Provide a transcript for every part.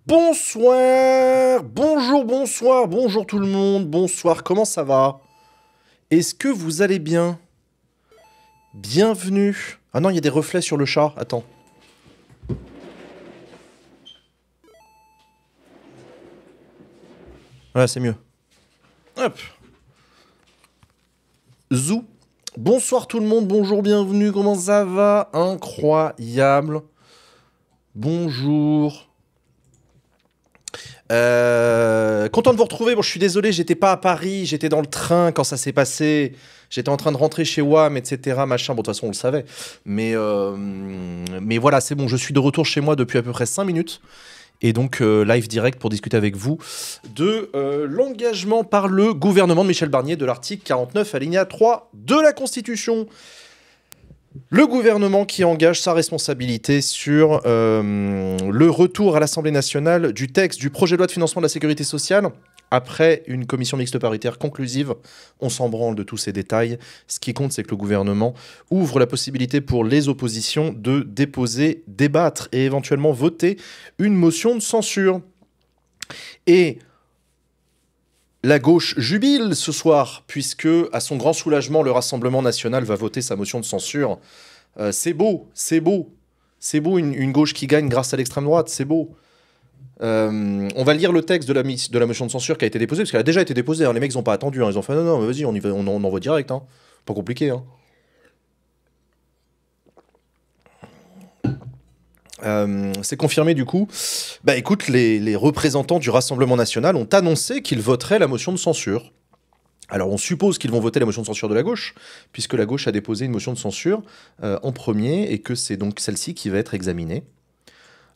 Bonsoir, bonjour tout le monde, bonsoir, comment ça va? Est-ce que vous allez bien? Bienvenue. Ah non, il y a des reflets sur le chat, attends. Voilà, c'est mieux. Hop. Zou. Bonsoir tout le monde, bonjour, bienvenue, comment ça va? Incroyable. Bonjour. Content de vous retrouver. Bon, je suis désolé, j'étais pas à Paris, j'étais dans le train quand ça s'est passé. J'étais en train de rentrer chez WAM, etc. Machin. Bon, de toute façon, on le savait. Mais voilà, c'est bon. Je suis de retour chez moi depuis à peu près 5 minutes. Et donc, live direct pour discuter avec vous de l'engagement par le gouvernement de Michel Barnier de l'article 49 alinéa 3 de la Constitution. Le gouvernement qui engage sa responsabilité sur le retour à l'Assemblée nationale du texte du projet de loi de financement de la sécurité sociale après une commission mixte paritaire conclusive. On s'en branle de tous ces détails. Ce qui compte, c'est que le gouvernement ouvre la possibilité pour les oppositions de déposer, débattre et éventuellement voter une motion de censure. Et la gauche jubile ce soir, puisque, à son grand soulagement, le Rassemblement national va voter sa motion de censure. C'est beau, c'est beau. C'est beau, une gauche qui gagne grâce à l'extrême droite, c'est beau. On va lire le texte de la motion de censure qui a été déposée, parce qu'elle a déjà été déposée. Hein. Les mecs, ils n'ont pas attendu. Hein. Ils ont fait non, vas-y, on envoie direct. Hein. Pas compliqué. Hein. C'est confirmé du coup. Bah écoute, les représentants du Rassemblement national ont annoncé qu'ils voteraient la motion de censure. Alors on suppose qu'ils vont voter la motion de censure de la gauche, puisque la gauche a déposé une motion de censure en premier, et que c'est donc celle-ci qui va être examinée.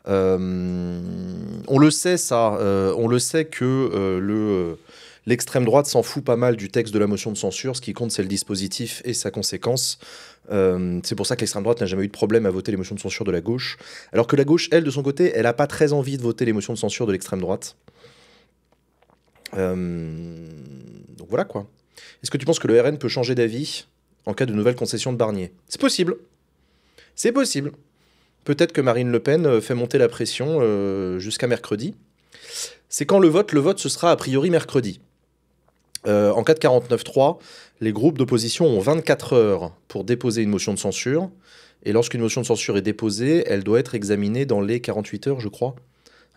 On le sait ça, on le sait que l'extrême droite s'en fout pas mal du texte de la motion de censure. Ce qui compte, c'est le dispositif et sa conséquence. C'est pour ça que l'extrême droite n'a jamais eu de problème à voter les motions de censure de la gauche. Alors que la gauche, elle, de son côté, elle n'a pas très envie de voter les motions de censure de l'extrême droite. Donc voilà quoi. Est-ce que tu penses que le RN peut changer d'avis en cas de nouvelle concession de Barnier? C'est possible. C'est possible. Peut-être que Marine Le Pen fait monter la pression jusqu'à mercredi. C'est quand le vote? Le vote, ce sera a priori mercredi. En cas de 49.3, les groupes d'opposition ont 24 heures pour déposer une motion de censure. Et lorsqu'une motion de censure est déposée, elle doit être examinée dans les 48 heures, je crois.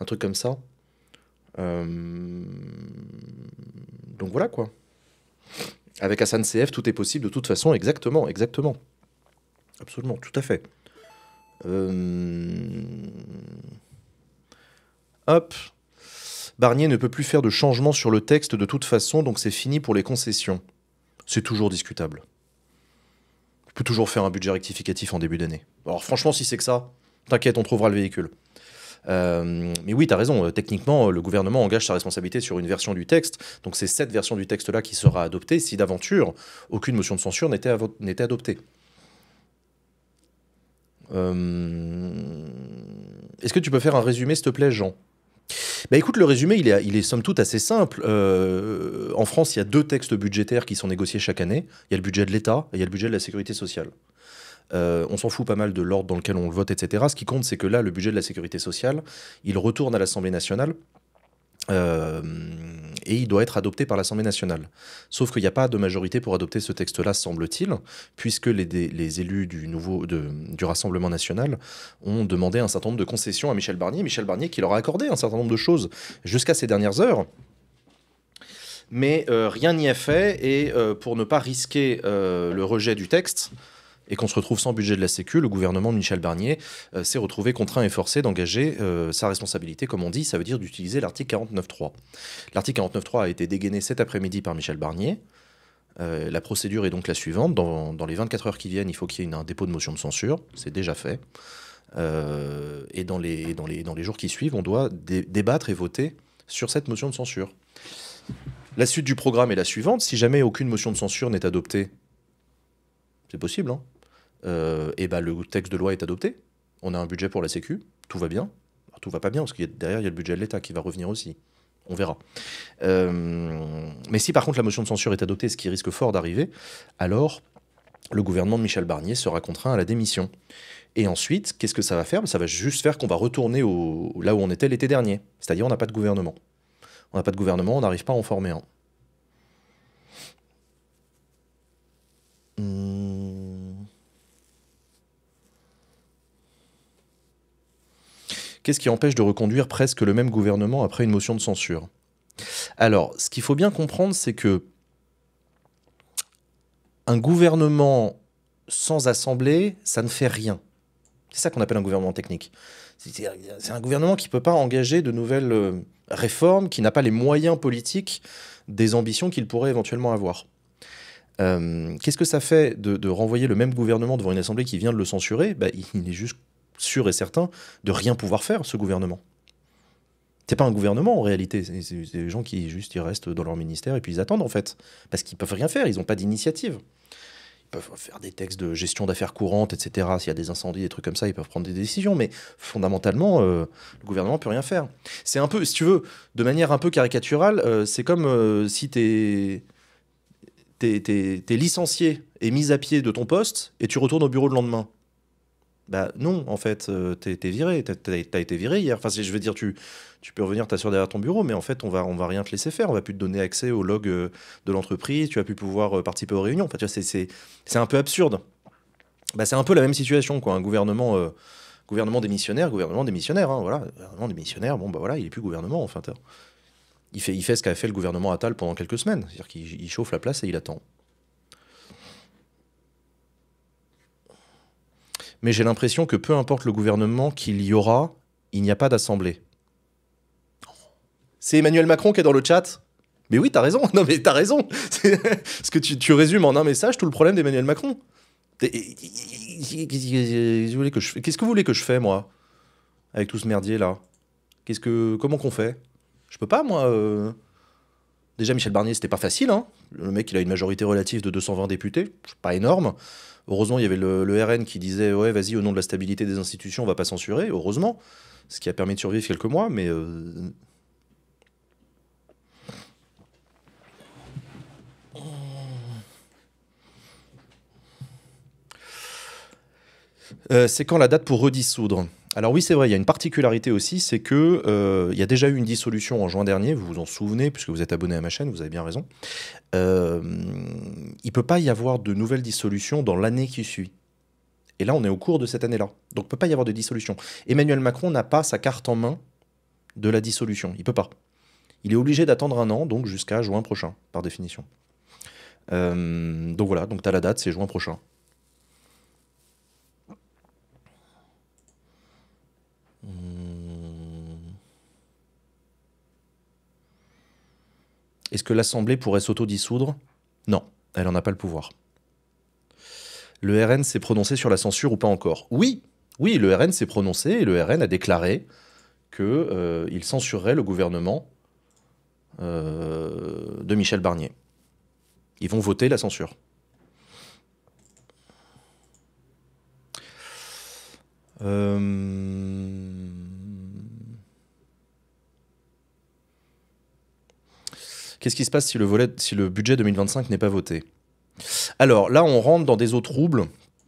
Un truc comme ça. Donc voilà quoi. Avec Hassan CF, tout est possible de toute façon, exactement. Absolument, tout à fait. Hop. Barnier ne peut plus faire de changement sur le texte de toute façon, donc c'est fini pour les concessions. C'est toujours discutable. Tu peux toujours faire un budget rectificatif en début d'année. Alors franchement, si c'est que ça, t'inquiète, on trouvera le véhicule. Mais oui, t'as raison, techniquement, le gouvernement engage sa responsabilité sur une version du texte, donc c'est cette version du texte-là qui sera adoptée si d'aventure aucune motion de censure n'était adoptée. Est-ce que tu peux faire un résumé, s'il te plaît, Jean? Bah écoute, le résumé, il est somme toute assez simple. En France, il y a 2 textes budgétaires qui sont négociés chaque année. Il y a le budget de l'État et il y a le budget de la sécurité sociale. On s'en fout pas mal de l'ordre dans lequel on le vote, etc. Ce qui compte, c'est que là, le budget de la sécurité sociale, il retourne à l'Assemblée nationale. Et il doit être adopté par l'Assemblée nationale. Sauf qu'il n'y a pas de majorité pour adopter ce texte-là, semble-t-il, puisque les élus du Rassemblement national ont demandé un certain nombre de concessions à Michel Barnier. Michel Barnier qui leur a accordé un certain nombre de choses jusqu'à ces dernières heures. Mais rien n'y est fait, et pour ne pas risquer le rejet du texte, et qu'on se retrouve sans budget de la Sécu, le gouvernement de Michel Barnier s'est retrouvé contraint et forcé d'engager sa responsabilité, comme on dit, ça veut dire d'utiliser l'article 49.3. L'article 49.3 a été dégainé cet après-midi par Michel Barnier. La procédure est donc la suivante. Dans les 24 heures qui viennent, il faut qu'il y ait un dépôt de motion de censure. C'est déjà fait. Et dans les jours qui suivent, on doit débattre et voter sur cette motion de censure. La suite du programme est la suivante. Si jamais aucune motion de censure n'est adoptée, c'est possible, hein, et ben le texte de loi est adopté. On a un budget pour la Sécu, tout va bien. Alors, tout va pas bien, parce que derrière, il y a le budget de l'État qui va revenir aussi. On verra. Mais si par contre la motion de censure est adoptée, ce qui risque fort d'arriver, alors le gouvernement de Michel Barnier sera contraint à la démission. Et ensuite, qu'est-ce que ça va faire? Ça va juste faire qu'on va retourner là où on était l'été dernier. C'est-à-dire on n'a pas de gouvernement. On n'a pas de gouvernement, on n'arrive pas à en former un. Qu'est-ce qui empêche de reconduire presque le même gouvernement après une motion de censure? Alors, ce qu'il faut bien comprendre, c'est que un gouvernement sans assemblée, ça ne fait rien. C'est ça qu'on appelle un gouvernement technique. C'est un gouvernement qui ne peut pas engager de nouvelles réformes, qui n'a pas les moyens politiques des ambitions qu'il pourrait éventuellement avoir. Qu'est-ce que ça fait de renvoyer le même gouvernement devant une assemblée qui vient de le censurer? Il est juste sûr et certain de rien pouvoir faire, ce gouvernement. C'est pas un gouvernement en réalité, c'est des gens qui juste ils restent dans leur ministère et puis ils attendent en fait. Parce qu'ils peuvent rien faire, ils n'ont pas d'initiative. Ils peuvent faire des textes de gestion d'affaires courantes, etc. S'il y a des incendies, des trucs comme ça, ils peuvent prendre des décisions, mais fondamentalement, le gouvernement peut rien faire. C'est un peu, si tu veux, de manière un peu caricaturale, c'est comme si t'es licencié et mis à pied de ton poste et tu retournes au bureau le lendemain. Bah non, en fait, t'es viré, t'as été viré hier. Enfin, je veux dire, tu peux revenir t'asseoir derrière ton bureau, mais en fait, on va rien te laisser faire. On va plus te donner accès au log de l'entreprise, tu vas plus pouvoir participer aux réunions. Enfin, tu vois, c'est un peu absurde. Bah, c'est un peu la même situation, quoi. Un gouvernement démissionnaire, hein, voilà. Gouvernement démissionnaire, bon, bah voilà, il est plus gouvernement, enfin. Il fait ce qu'a fait le gouvernement Attal pendant quelques semaines. C'est-à-dire qu'il chauffe la place et il attend. Mais j'ai l'impression que peu importe le gouvernement qu'il y aura, il n'y a pas d'assemblée. C'est Emmanuel Macron qui est dans le chat. Mais oui, t'as raison. Non, mais t'as raison. Parce que tu résumes en un message tout le problème d'Emmanuel Macron. Qu'est-ce que vous voulez que je fais, moi, avec tout ce merdier là? Comment qu'on fait? Je peux pas, moi. Déjà, Michel Barnier, c'était pas facile, hein. Le mec, il a une majorité relative de 220 députés, c'est pas énorme. Heureusement, il y avait le RN qui disait ouais, vas-y, au nom de la stabilité des institutions, on va pas censurer. Heureusement, ce qui a permis de survivre quelques mois, mais c'est quand la date pour redissoudre? Alors oui, c'est vrai, il y a une particularité aussi, c'est que il y a déjà eu une dissolution en juin dernier, vous vous en souvenez, puisque vous êtes abonné à ma chaîne, vous avez bien raison. Il ne peut pas y avoir de nouvelles dissolutions dans l'année qui suit. Et là, on est au cours de cette année-là. Donc, il ne peut pas y avoir de dissolution. Emmanuel Macron n'a pas sa carte en main de la dissolution. Il ne peut pas. Il est obligé d'attendre un an, donc jusqu'à juin prochain, par définition. Donc voilà, donc tu as la date, c'est juin prochain. Est-ce que l'Assemblée pourrait s'autodissoudre? Non, elle n'en a pas le pouvoir. Le RN s'est prononcé sur la censure ou pas encore? Oui, oui, le RN s'est prononcé et le RN a déclaré qu'il censurerait le gouvernement de Michel Barnier. Ils vont voter la censure. Qu'est-ce qui se passe si le budget 2025 n'est pas voté? Alors là, on rentre dans des eaux troubles.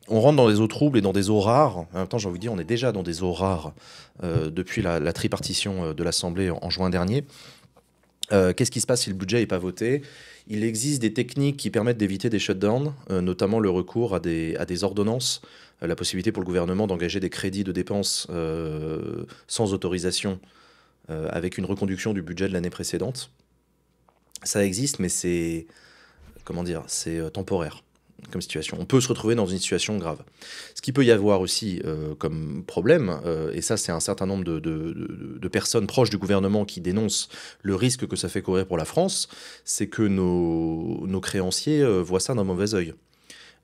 On rentre dans des eaux troubles et dans des eaux rares. En même temps, j'ai envie de dire, on est déjà dans des eaux rares depuis la tripartition de l'Assemblée en juin dernier. Qu'est-ce qui se passe si le budget n'est pas voté? Il existe des techniques qui permettent d'éviter des shutdowns, notamment le recours à des ordonnances, la possibilité pour le gouvernement d'engager des crédits de dépenses sans autorisation avec une reconduction du budget de l'année précédente. Ça existe, mais c'est temporaire comme situation. On peut se retrouver dans une situation grave. Ce qu'il peut y avoir aussi comme problème, et ça c'est un certain nombre de personnes proches du gouvernement qui dénoncent le risque que ça fait courir pour la France, c'est que nos créanciers voient ça d'un mauvais œil.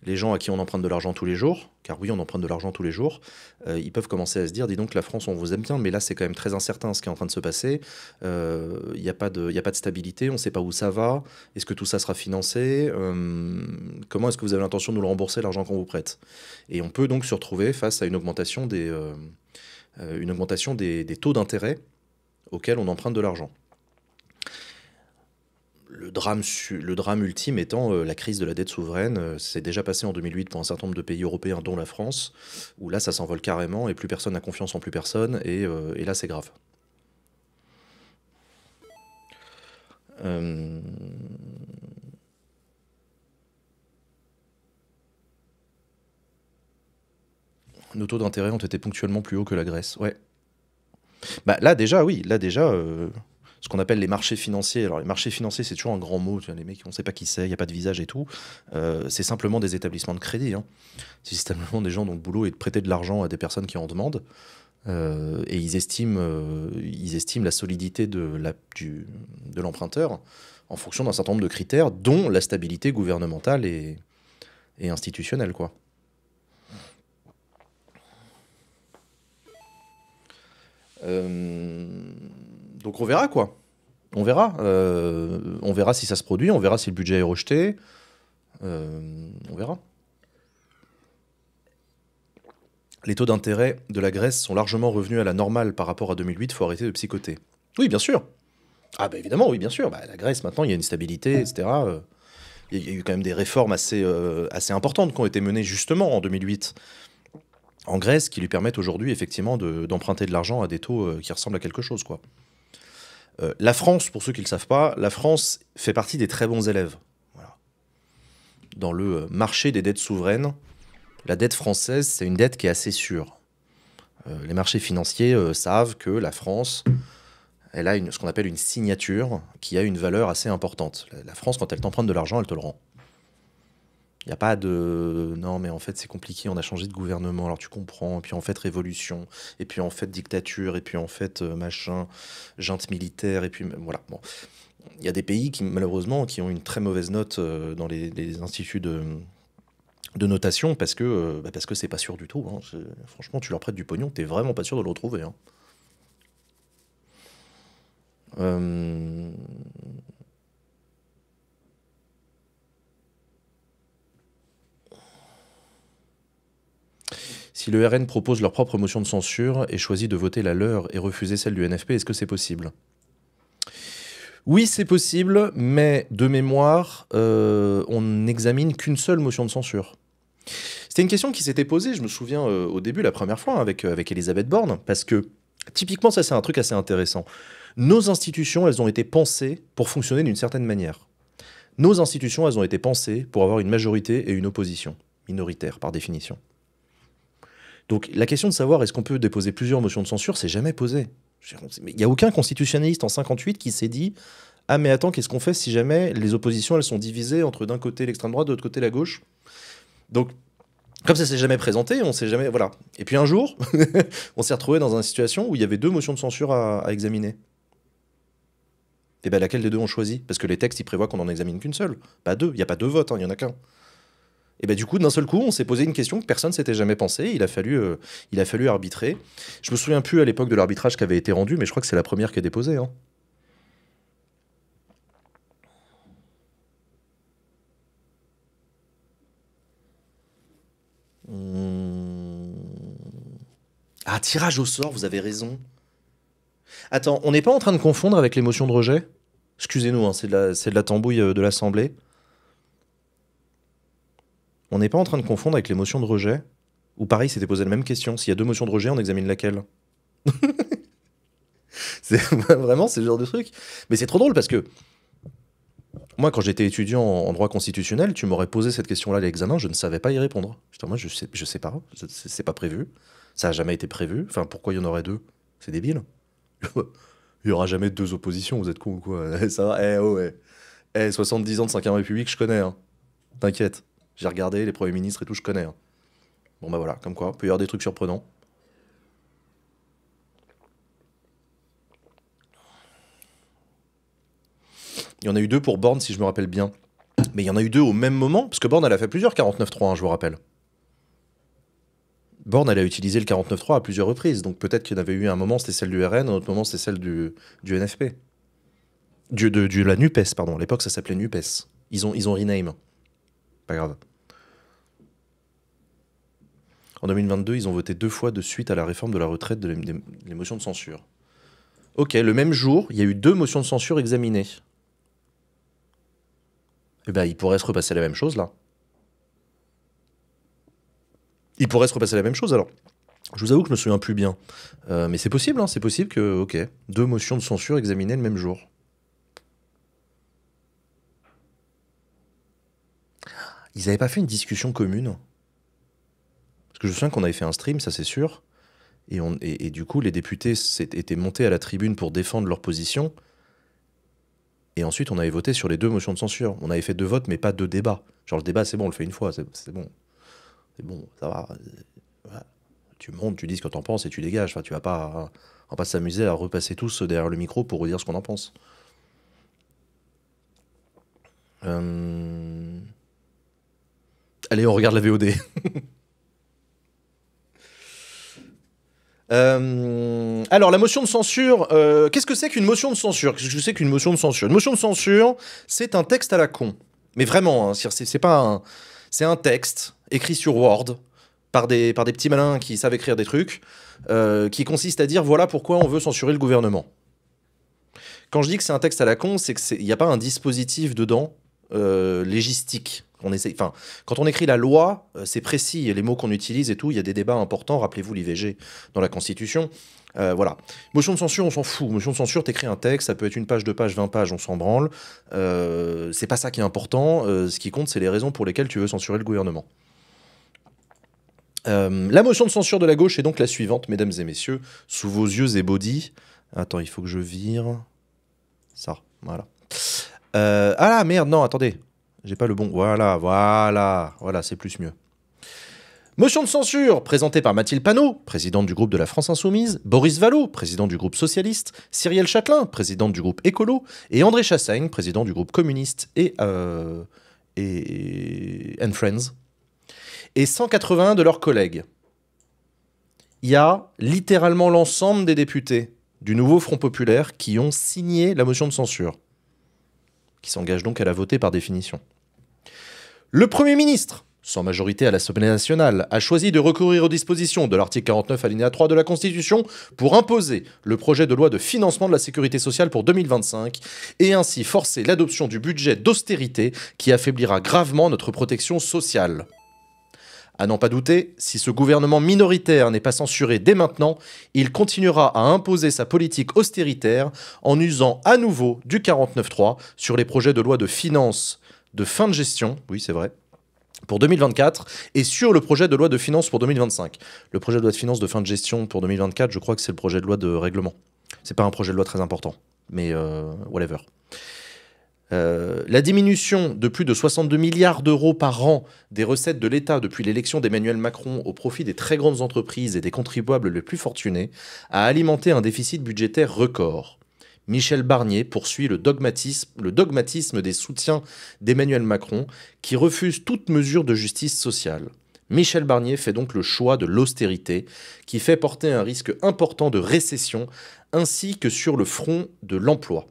Les gens à qui on emprunte de l'argent tous les jours, car oui, on emprunte de l'argent tous les jours, ils peuvent commencer à se dire, dis donc, la France, on vous aime bien, mais là, c'est quand même très incertain ce qui est en train de se passer. Il n'y a pas de stabilité, on ne sait pas où ça va. Est-ce que tout ça sera financé? Comment est-ce que vous avez l'intention de nous le rembourser, l'argent qu'on vous prête? Et on peut donc se retrouver face à une augmentation des taux d'intérêt auxquels on emprunte de l'argent. Le drame ultime étant la crise de la dette souveraine. C'est déjà passé en 2008 pour un certain nombre de pays européens, dont la France, où là, ça s'envole carrément et plus personne n'a confiance en plus personne, et là, c'est grave. Euh, Nos taux d'intérêt ont été ponctuellement plus hauts que la Grèce. Ouais. Bah, là déjà, oui. Là déjà, ce qu'on appelle les marchés financiers. Alors les marchés financiers, c'est toujours un grand mot. Tu vois, les mecs, on ne sait pas qui c'est, il n'y a pas de visage et tout. C'est simplement des établissements de crédit, hein. C'est simplement des gens dont le boulot est de prêter de l'argent à des personnes qui en demandent. Et ils estiment la solidité de l'emprunteur en fonction d'un certain nombre de critères, dont la stabilité gouvernementale et institutionnelle, quoi. Euh, donc on verra, quoi. On verra. On verra si ça se produit, on verra si le budget est rejeté. On verra. Les taux d'intérêt de la Grèce sont largement revenus à la normale par rapport à 2008, faut arrêter de psychoter. Oui, bien sûr. Ah bah évidemment, oui, bien sûr. Bah, la Grèce, maintenant, il y a une stabilité, etc. Il y a eu quand même des réformes assez importantes qui ont été menées justement en 2008 en Grèce, qui lui permettent aujourd'hui, effectivement, d'emprunter de l'argent à des taux qui ressemblent à quelque chose, quoi. La France, pour ceux qui ne le savent pas, la France fait partie des très bons élèves. Voilà. Dans le marché des dettes souveraines, la dette française, c'est une dette qui est assez sûre. Les marchés financiers savent que la France, elle a ce qu'on appelle une signature qui a une valeur assez importante. La France, quand elle t'emprunte de l'argent, elle te le rend. Il n'y a pas de non, mais en fait, c'est compliqué, on a changé de gouvernement, alors tu comprends, et puis en fait, révolution, et puis en fait, dictature, et puis en fait, machin, junte militaire, et puis voilà. Bon. Il y a des pays qui, malheureusement, qui ont une très mauvaise note dans les instituts de notation parce que c'est pas sûr du tout, hein. Franchement, tu leur prêtes du pognon, t'es vraiment pas sûr de le retrouver, hein. Euh, Si le RN propose leur propre motion de censure et choisit de voter la leur et refuser celle du NFP, est-ce que c'est possible? Oui, c'est possible, mais de mémoire, on n'examine qu'une seule motion de censure. C'était une question qui s'était posée, je me souviens, au début, la première fois, hein, avec Elisabeth Borne, parce que typiquement, ça c'est un truc assez intéressant. Nos institutions, elles ont été pensées pour fonctionner d'une certaine manière. Nos institutions, elles ont été pensées pour avoir une majorité et une opposition, minoritaire par définition. Donc la question de savoir est-ce qu'on peut déposer plusieurs motions de censure, c'est jamais posé. Il n'y a aucun constitutionnaliste en 58 qui s'est dit « Ah mais attends, qu'est-ce qu'on fait si jamais les oppositions, elles sont divisées entre d'un côté l'extrême droite, de l'autre côté la gauche ?» Donc comme ça s'est jamais présenté, on s'est jamais... Voilà. Et puis un jour, on s'est retrouvé dans une situation où il y avait deux motions de censure à examiner. Et bien laquelle des deux on choisit? Parce que les textes, ils prévoient qu'on n'en examine qu'une seule. Pas deux, il n'y a pas deux votes, hein, il n'y en a qu'un. Et bien du coup, d'un seul coup, on s'est posé une question que personne s'était jamais pensé. Il a fallu arbitrer. Je me souviens plus à l'époque de l'arbitrage qui avait été rendu, mais je crois que c'est la première qui est déposée, hein. Hum. Ah, tirage au sort, vous avez raison. Attends, on n'est pas en train de confondre avec les motions de rejet? Excusez-nous, hein, c'est de la tambouille de l'Assemblée. On n'est pas en train de confondre avec les motions de rejet? Ou pareil, c'était posé la même question. S'il y a deux motions de rejet, on examine laquelle? C'est vraiment c'est le genre de truc. Mais c'est trop drôle parce que moi, quand j'étais étudiant en droit constitutionnel, tu m'aurais posé cette question-là à l'examen, je ne savais pas y répondre. Putain, moi, je sais pas. C'est pas prévu. Ça a jamais été prévu. Enfin, pourquoi il y en aurait deux? C'est débile. Il y aura jamais deux oppositions, vous êtes con ou quoi? Ça va? Eh, oh, ouais. Eh, 70 ans de 5ème République, je connais, hein. T'inquiète. J'ai regardé les premiers ministres et tout, je connais, hein. Bon, bah voilà, comme quoi, il peut y avoir des trucs surprenants. Il y en a eu deux pour Borne, si je me rappelle bien. Mais il y en a eu deux au même moment, parce que Borne, elle a fait plusieurs 49.3, hein, je vous rappelle. Borne, elle a utilisé le 49.3 à plusieurs reprises, donc peut-être qu'il y en avait eu un moment, c'était celle du RN, un autre moment, c'était celle du NFP. De la NUPES, pardon. À l'époque, ça s'appelait NUPES. Ils ont rename. Pas grave. En 2022, ils ont voté 2 fois de suite à la réforme de la retraite des motions de censure. Ok, le même jour, il y a eu 2 motions de censure examinées. Eh ben, il pourrait se repasser la même chose, là. Il pourrait se repasser la même chose, alors. Je vous avoue que je me souviens plus bien. Mais c'est possible, hein, c'est possible que, ok, 2 motions de censure examinées le même jour. Ils n'avaient pas fait une discussion commune? Parce que je me souviens qu'on avait fait un stream, ça c'est sûr. Et du coup, les députés étaient montés à la tribune pour défendre leur position. Et ensuite, on avait voté sur les 2 motions de censure. On avait fait 2 votes, mais pas 2 débats. Genre, le débat, c'est bon, on le fait une fois, c'est bon. C'est bon, ça va. Voilà. Tu montes, tu dis ce que t'en penses et tu dégages. Enfin, on va pas s'amuser à repasser tous derrière le micro pour redire ce qu'on en pense. Allez, on regarde la VOD. Alors, la motion de censure, qu'est-ce que c'est qu'une motion de censure? Qu'est-ce que c'est qu'une motion de censure? Une motion de censure, c'est un texte à la con. Mais vraiment, hein, c'est pas un... C'est un texte écrit sur Word par des petits malins qui savent écrire des trucs, qui consiste à dire voilà pourquoi on veut censurer le gouvernement. Quand je dis que c'est un texte à la con, c'est qu'il n'y a pas un dispositif dedans légistique. Quand on écrit la loi, c'est précis, les mots qu'on utilise et tout, il y a des débats importants, rappelez-vous l'IVG dans la Constitution. Voilà. Motion de censure, on s'en fout. Motion de censure, t'écris un texte, ça peut être 1 page, 2 pages, 20 pages, on s'en branle. C'est pas ça qui est important. Ce qui compte, c'est les raisons pour lesquelles tu veux censurer le gouvernement. La motion de censure de la gauche est donc la suivante, mesdames et messieurs, sous vos yeux ébaudis. Attends, il faut que je vire. Ça, voilà. Ah merde, non, attendez. J'ai pas le bon. Voilà, c'est plus mieux. Motion de censure présentée par Mathilde Panot, présidente du groupe de la France Insoumise, Boris Vallaud, président du groupe socialiste, Cyrielle Châtelain, présidente du groupe Écolo, et André Chassaigne, président du groupe communiste et Friends, et 181 de leurs collègues. Il y a littéralement l'ensemble des députés du nouveau Front Populaire qui ont signé la motion de censure, qui s'engagent donc à la voter par définition. Le Premier ministre, sans majorité à l'Assemblée nationale, a choisi de recourir aux dispositions de l'article 49 alinéa 3 de la Constitution pour imposer le projet de loi de financement de la sécurité sociale pour 2025 et ainsi forcer l'adoption du budget d'austérité qui affaiblira gravement notre protection sociale. À n'en pas douter, si ce gouvernement minoritaire n'est pas censuré dès maintenant, il continuera à imposer sa politique austéritaire en usant à nouveau du 49.3 sur les projets de loi de finances de fin de gestion, oui c'est vrai, pour 2024 et sur le projet de loi de finances pour 2025. Le projet de loi de finances de fin de gestion pour 2024, je crois que c'est le projet de loi de règlement. C'est pas un projet de loi très important, mais whatever. La diminution de plus de 62 milliards d'euros par an des recettes de l'État depuis l'élection d'Emmanuel Macron au profit des très grandes entreprises et des contribuables les plus fortunés a alimenté un déficit budgétaire record. Michel Barnier poursuit le dogmatisme des soutiens d'Emmanuel Macron qui refuse toute mesure de justice sociale. Michel Barnier fait donc le choix de l'austérité qui fait porter un risque important de récession ainsi que sur le front de l'emploi.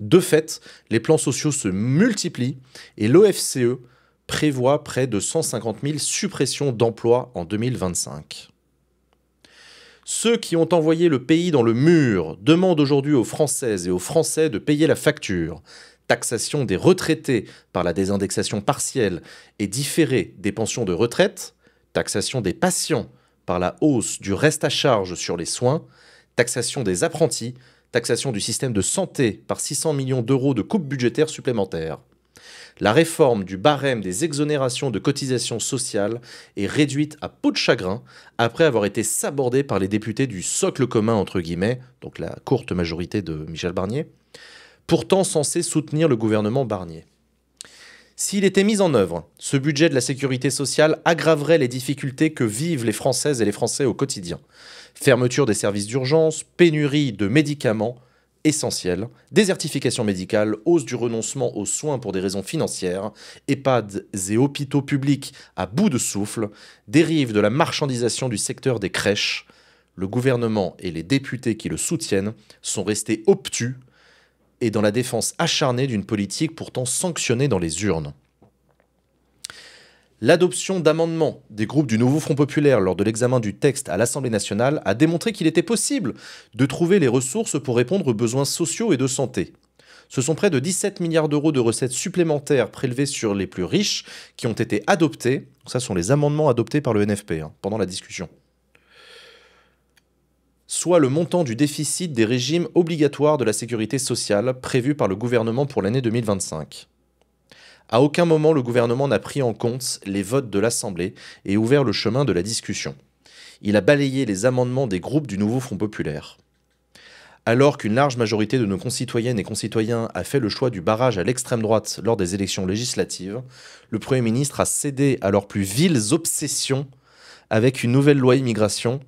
De fait, les plans sociaux se multiplient et l'OFCE prévoit près de 150 000 suppressions d'emplois en 2025. Ceux qui ont envoyé le pays dans le mur demandent aujourd'hui aux Françaises et aux Français de payer la facture. Taxation des retraités par la désindexation partielle et différée des pensions de retraite, taxation des patients par la hausse du reste à charge sur les soins, taxation des apprentis, taxation du système de santé par 600 millions d'euros de coupes budgétaires supplémentaires. La réforme du barème des exonérations de cotisations sociales est réduite à peau de chagrin après avoir été sabordée par les députés du socle commun, entre guillemets, donc la courte majorité de Michel Barnier, pourtant censé soutenir le gouvernement Barnier. S'il était mis en œuvre, ce budget de la sécurité sociale aggraverait les difficultés que vivent les Françaises et les Français au quotidien. Fermeture des services d'urgence, pénurie de médicaments essentiels, désertification médicale, hausse du renoncement aux soins pour des raisons financières, EHPAD et hôpitaux publics à bout de souffle, dérive de la marchandisation du secteur des crèches. Le gouvernement et les députés qui le soutiennent sont restés obtus et dans la défense acharnée d'une politique pourtant sanctionnée dans les urnes. L'adoption d'amendements des groupes du Nouveau Front Populaire lors de l'examen du texte à l'Assemblée nationale a démontré qu'il était possible de trouver les ressources pour répondre aux besoins sociaux et de santé. Ce sont près de 17 milliards d'euros de recettes supplémentaires prélevées sur les plus riches qui ont été adoptés. Ça sont les amendements adoptés par le NFP pendant la discussion. Soit le montant du déficit des régimes obligatoires de la sécurité sociale prévu par le gouvernement pour l'année 2025. À aucun moment le gouvernement n'a pris en compte les votes de l'Assemblée et ouvert le chemin de la discussion. Il a balayé les amendements des groupes du nouveau Front populaire. Alors qu'une large majorité de nos concitoyennes et concitoyens a fait le choix du barrage à l'extrême droite lors des élections législatives, le Premier ministre a cédé à leurs plus viles obsessions avec une nouvelle loi immigration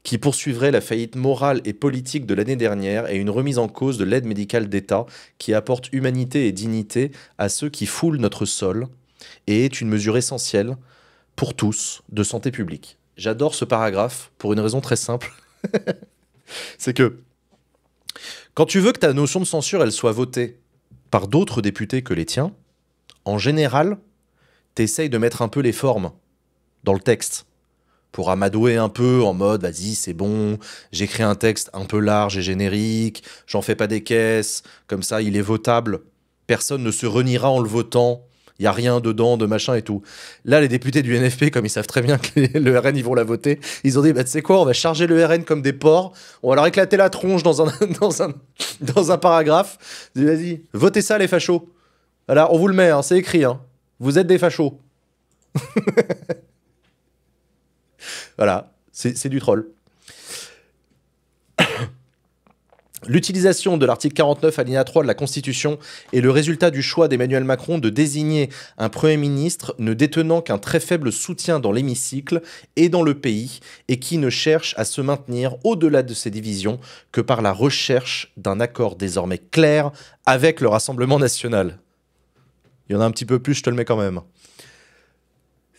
qui poursuivrait la faillite morale et politique de l'année dernière et une remise en cause de l'aide médicale d'État qui apporte humanité et dignité à ceux qui foulent notre sol et est une mesure essentielle pour tous de santé publique. J'adore ce paragraphe pour une raison très simple. C'est que quand tu veux que ta notion de censure elle soit votée par d'autres députés que les tiens, en général, t'essayes de mettre un peu les formes dans le texte pour amadouer un peu en mode vas-y c'est bon, j'écris un texte un peu large et générique, j'en fais pas des caisses, comme ça il est votable, personne ne se reniera en le votant, il n'y a rien dedans de machin et tout. Là les députés du NFP, comme ils savent très bien que le RN ils vont la voter, ils ont dit bah tu sais quoi, on va charger le RN comme des porcs, on va leur éclater la tronche dans un paragraphe, vas-y, votez ça les fachos. Voilà, on vous le met, hein, c'est écrit, hein. Vous êtes des fachos. Voilà, c'est du troll. L'utilisation de l'article 49 alinéa 3 de la Constitution est le résultat du choix d'Emmanuel Macron de désigner un Premier ministre ne détenant qu'un très faible soutien dans l'hémicycle et dans le pays et qui ne cherche à se maintenir au-delà de ses divisions que par la recherche d'un accord désormais clair avec le Rassemblement national. Il y en a un petit peu plus, je te le mets quand même.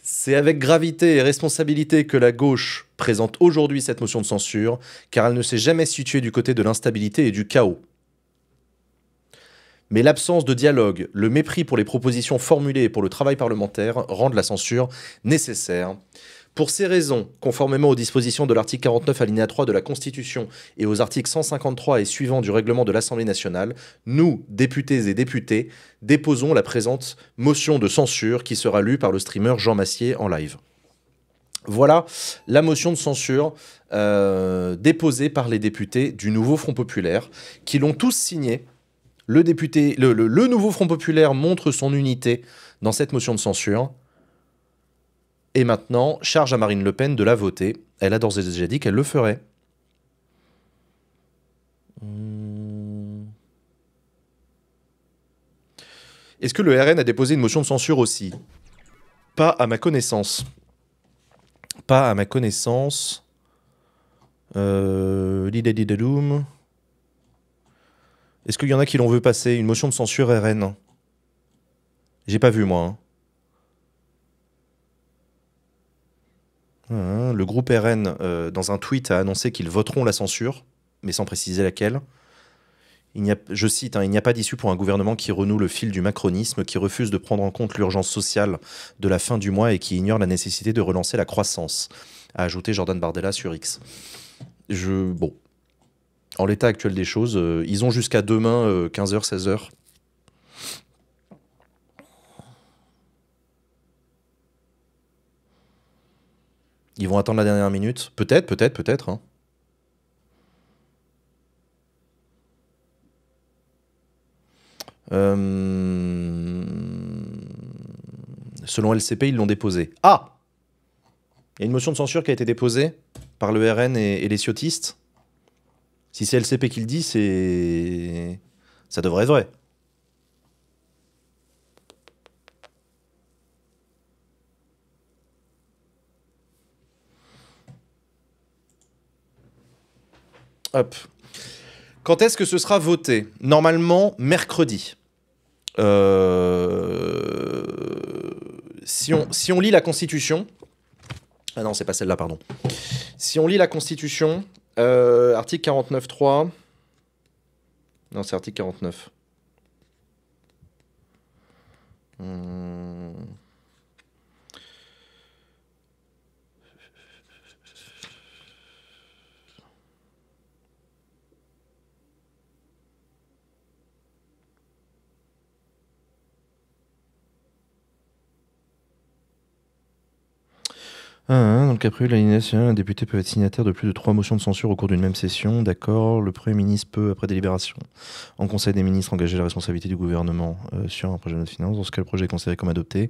C'est avec gravité et responsabilité que la gauche présente aujourd'hui cette motion de censure, car elle ne s'est jamais située du côté de l'instabilité et du chaos. Mais l'absence de dialogue, le mépris pour les propositions formulées et pour le travail parlementaire rendent la censure nécessaire. Pour ces raisons, conformément aux dispositions de l'article 49 alinéa 3 de la Constitution et aux articles 153 et suivants du règlement de l'Assemblée nationale, nous, députés et députées, déposons la présente motion de censure qui sera lue par le streamer Jean Massier en live. Voilà la motion de censure déposée par les députés du nouveau Front populaire, qui l'ont tous signée. Le nouveau Front populaire montre son unité dans cette motion de censure. Et maintenant, charge à Marine Le Pen de la voter. Elle a d'ores et déjà dit qu'elle le ferait. Est-ce que le RN a déposé une motion de censure aussi? Pas à ma connaissance. Pas à ma connaissance. Lidadidadoum. Est-ce qu'il y en a qui l'ont vu passer? Une motion de censure RN? J'ai pas vu, moi. Hein. Le groupe RN, dans un tweet, a annoncé qu'ils voteront la censure, mais sans préciser laquelle. Je cite, il n'y a pas d'issue pour un gouvernement qui renoue le fil du macronisme, qui refuse de prendre en compte l'urgence sociale de la fin du mois et qui ignore la nécessité de relancer la croissance, a ajouté Jordan Bardella sur X. Bon. En l'état actuel des choses, ils ont jusqu'à demain, 15h, 16h. Ils vont attendre la dernière minute. Peut-être. Hein. Selon LCP, ils l'ont déposé. Ah! Il y a une motion de censure qui a été déposée par le RN et les ciotistes. Si c'est LCP qui le dit, ça devrait être vrai. Hop. Quand est-ce que ce sera voté? Normalement, mercredi. Si on lit la Constitution... Ah non, c'est pas celle-là, pardon. Si on lit la Constitution, article 49.3... Non, c'est article 49. Dans le cas prévu de l'alinéa nationale, un député peut être signataire de plus de 3 motions de censure au cours d'une même session. D'accord. Le Premier ministre peut, après délibération, en Conseil des ministres, engager la responsabilité du gouvernement sur un projet de loi de finances. Dans ce cas, le projet est considéré comme adopté.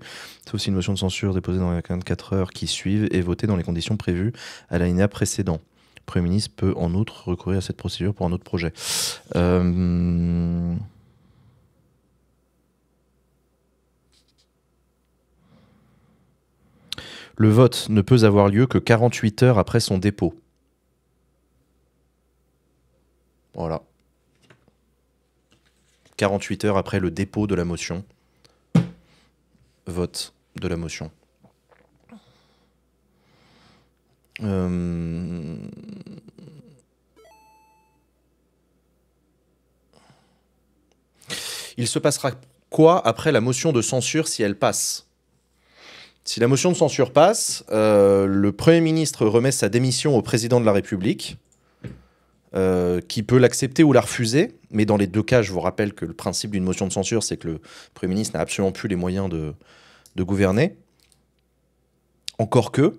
Sauf si une motion de censure déposée dans les 24 heures qui suivent est votée dans les conditions prévues à l'alinéa précédent. Le Premier ministre peut, en outre, recourir à cette procédure pour un autre projet. Le vote ne peut avoir lieu que 48 heures après son dépôt. Voilà. 48 heures après le dépôt de la motion. Vote de la motion. Il se passera quoi après la motion de censure si elle passe? Si la motion de censure passe, le Premier ministre remet sa démission au président de la République, qui peut l'accepter ou la refuser. Mais dans les deux cas, je vous rappelle que le principe d'une motion de censure, c'est que le Premier ministre n'a absolument plus les moyens de gouverner. Encore que...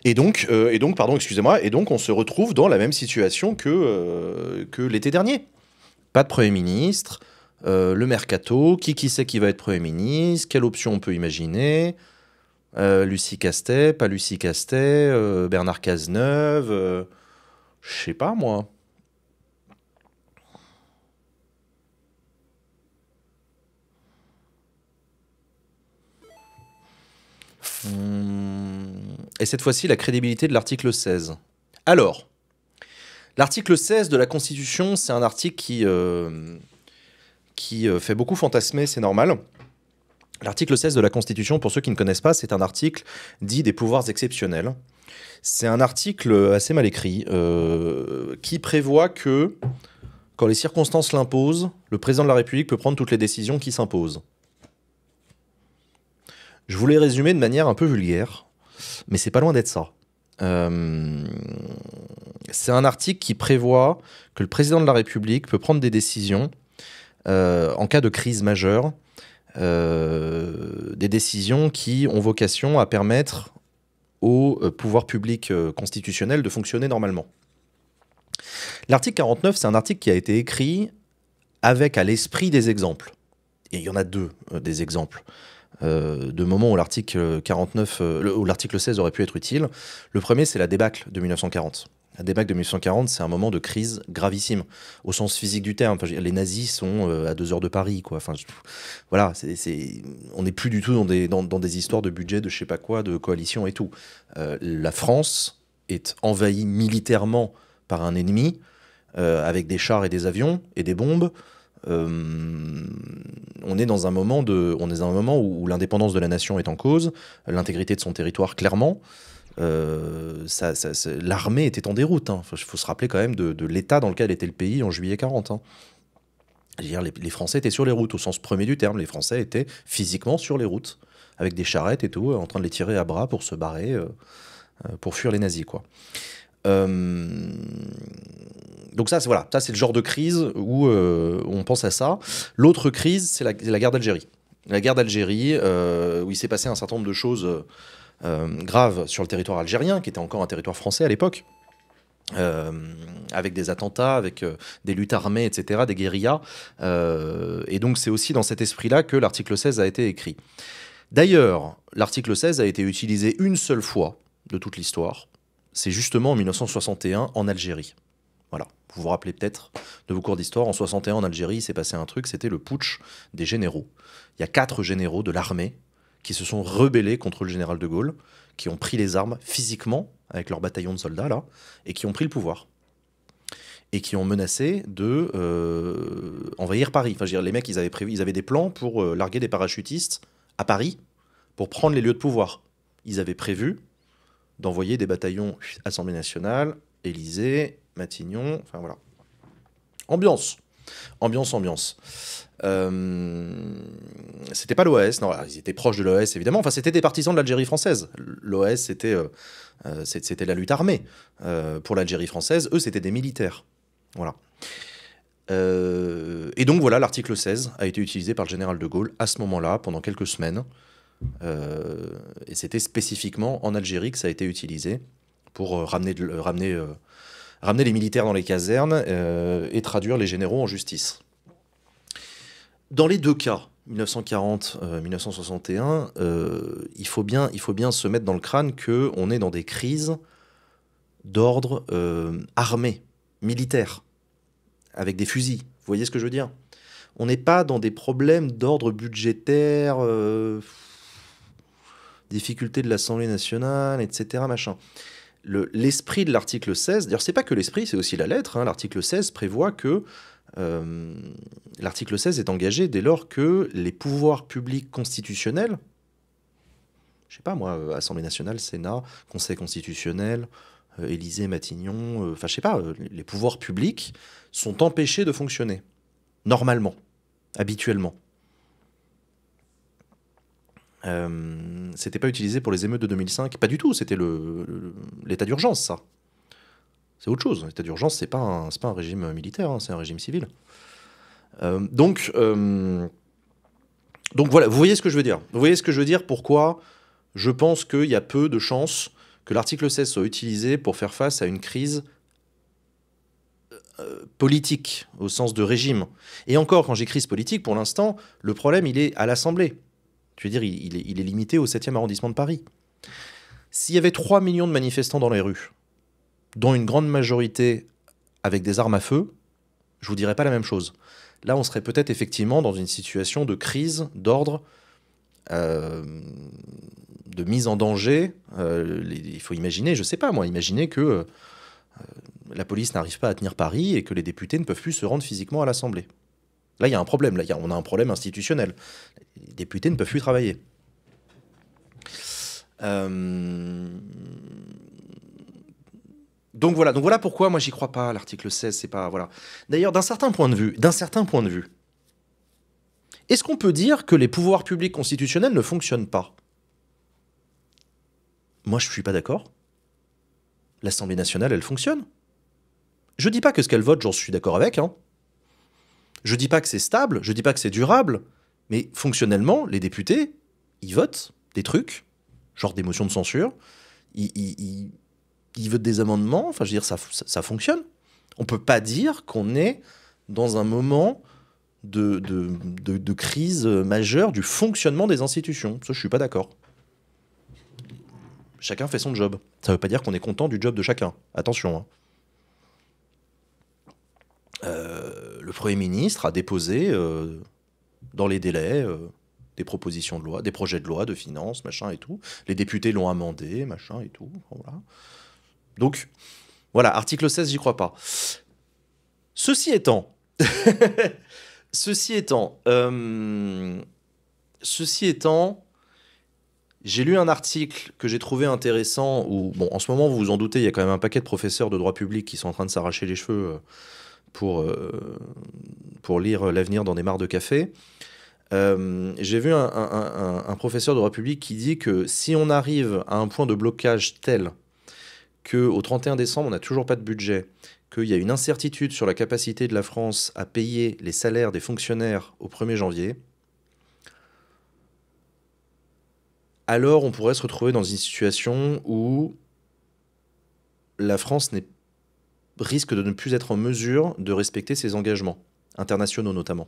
Et donc, pardon, excusez-moi, et donc on se retrouve dans la même situation que l'été dernier. Pas de Premier ministre, le mercato, qui sait qui va être Premier ministre, quelle option on peut imaginer, Lucie Castet, pas Lucie Castet, Bernard Cazeneuve, je sais pas moi. Et cette fois-ci, la crédibilité de l'article 16. Alors, l'article 16 de la Constitution, c'est un article qui fait beaucoup fantasmer, c'est normal. L'article 16 de la Constitution, pour ceux qui ne connaissent pas, c'est un article dit des pouvoirs exceptionnels. C'est un article assez mal écrit qui prévoit que, quand les circonstances l'imposent, le président de la République peut prendre toutes les décisions qui s'imposent. Je voulais résumer de manière un peu vulgaire, mais c'est pas loin d'être ça. C'est un article qui prévoit que le président de la République peut prendre des décisions en cas de crise majeure, des décisions qui ont vocation à permettre au pouvoir public constitutionnel de fonctionner normalement. L'article 49, c'est un article qui a été écrit avec à l'esprit des exemples. Et il y en a deux des exemples. De moments où l'article 49, où l'article 16 aurait pu être utile. Le premier, c'est la débâcle de 1940. La débâcle de 1940, c'est un moment de crise gravissime, au sens physique du terme. Enfin, les nazis sont à 2 heures de Paris, quoi. Enfin, voilà, on n'est plus du tout dans des histoires de budget, de je sais pas quoi, de coalition et tout. La France est envahie militairement par un ennemi, avec des chars et des avions et des bombes. On est dans un moment où l'indépendance de la nation est en cause, l'intégrité de son territoire clairement. L'armée était en déroute. Il faut se rappeler quand même de l'état dans lequel était le pays en juillet 40. Les Français étaient sur les routes, au sens premier du terme. Les Français étaient physiquement sur les routes, avec des charrettes et tout, en train de les tirer à bras pour se barrer, pour fuir les nazis, quoi. Donc ça, c'est le genre de crise où on pense à ça. L'autre crise, c'est la guerre d'Algérie. La guerre d'Algérie, où il s'est passé un certain nombre de choses graves sur le territoire algérien, qui était encore un territoire français à l'époque, avec des attentats, avec des luttes armées, etc., des guérillas. Et donc c'est aussi dans cet esprit-là que l'article 16 a été écrit. D'ailleurs, l'article 16 a été utilisé une seule fois de toute l'histoire. C'est justement en 1961 en Algérie. Voilà. Vous vous rappelez peut-être de vos cours d'histoire, en 61 en Algérie, il s'est passé un truc, c'était le putsch des généraux. Il y a 4 généraux de l'armée qui se sont rebellés contre le général de Gaulle, qui ont pris les armes physiquement, avec leur bataillon de soldats, là, et qui ont pris le pouvoir. Et qui ont menacé de envahir Paris. Enfin, je veux dire, les mecs, ils avaient des plans pour larguer des parachutistes à Paris, pour prendre les lieux de pouvoir. Ils avaient prévu d'envoyer des bataillons Assemblée nationale, Élysée, Matignon, enfin voilà. Ambiance. Ambiance, ambiance. C'était pas l'OAS, non, ils étaient proches de l'OAS évidemment, enfin c'était des partisans de l'Algérie française. L'OAS c'était la lutte armée. Pour l'Algérie française, eux c'était des militaires. Voilà. Et donc voilà, l'article 16 a été utilisé par le général de Gaulle à ce moment-là, pendant quelques semaines. Et c'était spécifiquement en Algérie que ça a été utilisé pour ramener les militaires dans les casernes et traduire les généraux en justice. Dans les deux cas, 1940-1961, il faut bien se mettre dans le crâne qu'on est dans des crises d'ordre armé, militaire, avec des fusils. Vous voyez ce que je veux dire? On n'est pas dans des problèmes d'ordre budgétaire, difficultés de l'Assemblée nationale, etc. Machin. L'esprit de l'article 16, d'ailleurs c'est pas que l'esprit, c'est aussi la lettre, hein, l'article 16 prévoit que l'article 16 est engagé dès lors que les pouvoirs publics constitutionnels, je sais pas moi, Assemblée nationale, Sénat, Conseil constitutionnel, Élysée, Matignon, enfin je sais pas, les pouvoirs publics sont empêchés de fonctionner, normalement, habituellement. C'était pas utilisé pour les émeutes de 2005, pas du tout, c'était l'état d'urgence, ça. C'est autre chose. L'état d'urgence, c'est pas un régime militaire, hein, c'est un régime civil. Donc voilà, vous voyez ce que je veux dire. Vous voyez ce que je veux dire, pourquoi je pense qu'il y a peu de chances que l'article 16 soit utilisé pour faire face à une crise politique, au sens de régime. Et encore, quand j'ai crise politique, pour l'instant, le problème, il est à l'Assemblée. Je veux dire, il est limité au 7e arrondissement de Paris. S'il y avait 3 millions de manifestants dans les rues, dont une grande majorité avec des armes à feu, je vous dirais pas la même chose. Là, on serait peut-être effectivement dans une situation de crise, d'ordre, de mise en danger. Il faut imaginer, je sais pas moi, imaginer que la police n'arrive pas à tenir Paris et que les députés ne peuvent plus se rendre physiquement à l'Assemblée. Là, il y a un problème. Là, on a un problème institutionnel. Les députés ne peuvent plus travailler. Donc voilà pourquoi moi j'y crois pas. L'article 16, c'est pas voilà. D'ailleurs, d'un certain point de vue, est-ce qu'on peut dire que les pouvoirs publics constitutionnels ne fonctionnent pas? Moi, je suis pas d'accord. L'Assemblée nationale, elle fonctionne. Je dis pas que ce qu'elle vote, j'en suis d'accord avec. Hein. Je dis pas que c'est stable, je dis pas que c'est durable, mais fonctionnellement, les députés, ils votent des trucs, genre des motions de censure, ils votent des amendements, enfin je veux dire, ça fonctionne. On peut pas dire qu'on est dans un moment de crise majeure du fonctionnement des institutions. Ça, je suis pas d'accord. Chacun fait son job. Ça veut pas dire qu'on est content du job de chacun. Attention, hein. Le Premier ministre a déposé dans les délais des propositions de loi, des projets de loi de finances, machin et tout. Les députés l'ont amendé, machin et tout. Voilà. Donc, voilà, article 16, j'y crois pas. Ceci étant, j'ai lu un article que j'ai trouvé intéressant où, bon, en ce moment, vous vous en doutez, il y a quand même un paquet de professeurs de droit public qui sont en train de s'arracher les cheveux pour lire l'avenir dans des mares de café. J'ai vu un professeur de droit public qui dit que si on arrive à un point de blocage tel qu'au 31 décembre, on n'a toujours pas de budget, qu'il y a une incertitude sur la capacité de la France à payer les salaires des fonctionnaires au 1er janvier, alors on pourrait se retrouver dans une situation où la France risque de ne plus être en mesure de respecter ses engagements, internationaux notamment.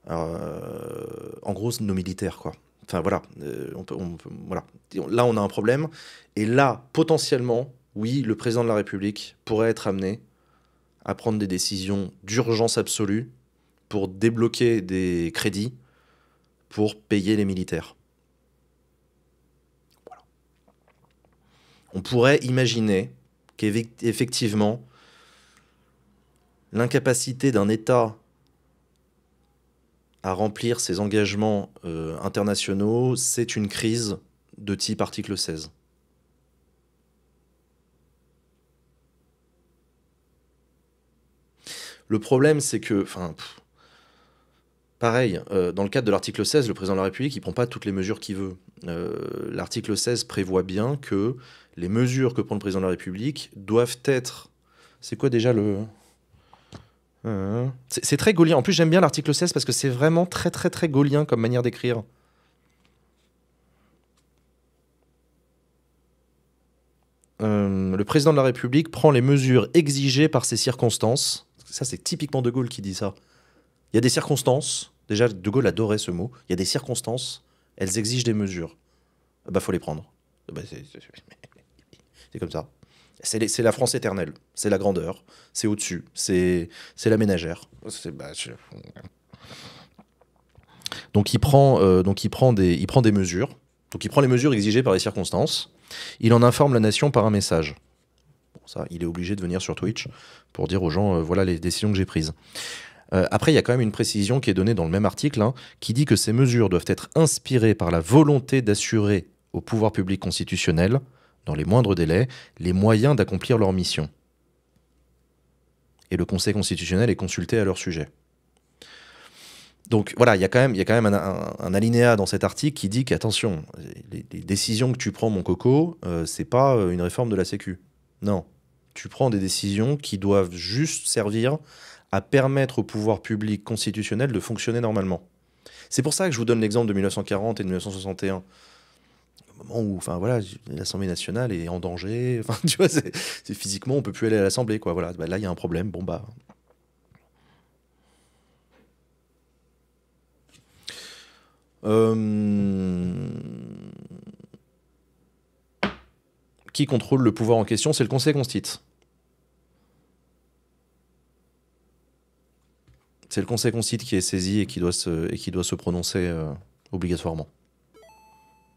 En gros, nos militaires, quoi. Enfin, voilà. Voilà. Là, on a un problème. Et là, potentiellement, oui, le président de la République pourrait être amené à prendre des décisions d'urgence absolue pour débloquer des crédits pour payer les militaires. Voilà. On pourrait imaginer qu'effectivement, l'incapacité d'un État à remplir ses engagements internationaux, c'est une crise de type article 16. Le problème, c'est que, enfin, pareil, dans le cadre de l'article 16, le président de la République, il prend pas toutes les mesures qu'il veut. L'article 16 prévoit bien que les mesures que prend le président de la République doivent être... C'est quoi déjà le... C'est très gaulien. En plus, j'aime bien l'article 16 parce que c'est vraiment très très très gaulien comme manière d'écrire. Le président de la République prend les mesures exigées par ces circonstances. Ça, c'est typiquement De Gaulle qui dit ça. Il y a des circonstances. Déjà, De Gaulle adorait ce mot. Il y a des circonstances. Elles exigent des mesures. Bah, faut les prendre. Bah, c'est comme ça. C'est la France éternelle. C'est la grandeur. C'est au-dessus. C'est la ménagère. Donc il prend des mesures. Donc il prend les mesures exigées par les circonstances. Il en informe la nation par un message. Bon, ça, il est obligé de venir sur Twitch pour dire aux gens voilà les décisions que j'ai prises. Après, il y a quand même une précision qui est donnée dans le même article, hein, qui dit que ces mesures doivent être inspirées par la volonté d'assurer au pouvoir public constitutionnel, dans les moindres délais, les moyens d'accomplir leur mission. Et le Conseil constitutionnel est consulté à leur sujet. Donc voilà, il y a quand même un alinéa dans cet article qui dit qu'attention, les décisions que tu prends, mon coco, c'est pas une réforme de la Sécu. Non, tu prends des décisions qui doivent juste servir à permettre au pouvoir public constitutionnel de fonctionner normalement. C'est pour ça que je vous donne l'exemple de 1940 et de 1961. Au moment où, enfin voilà, l'Assemblée nationale est en danger. Enfin, tu vois, c'est physiquement, on peut plus aller à l'Assemblée, quoi. Voilà, bah, là, il y a un problème. Bon bah. Qui contrôle le pouvoir en question? C'est le Conseil constitue. C'est le Conseil constitue qui est saisi et qui doit se prononcer obligatoirement.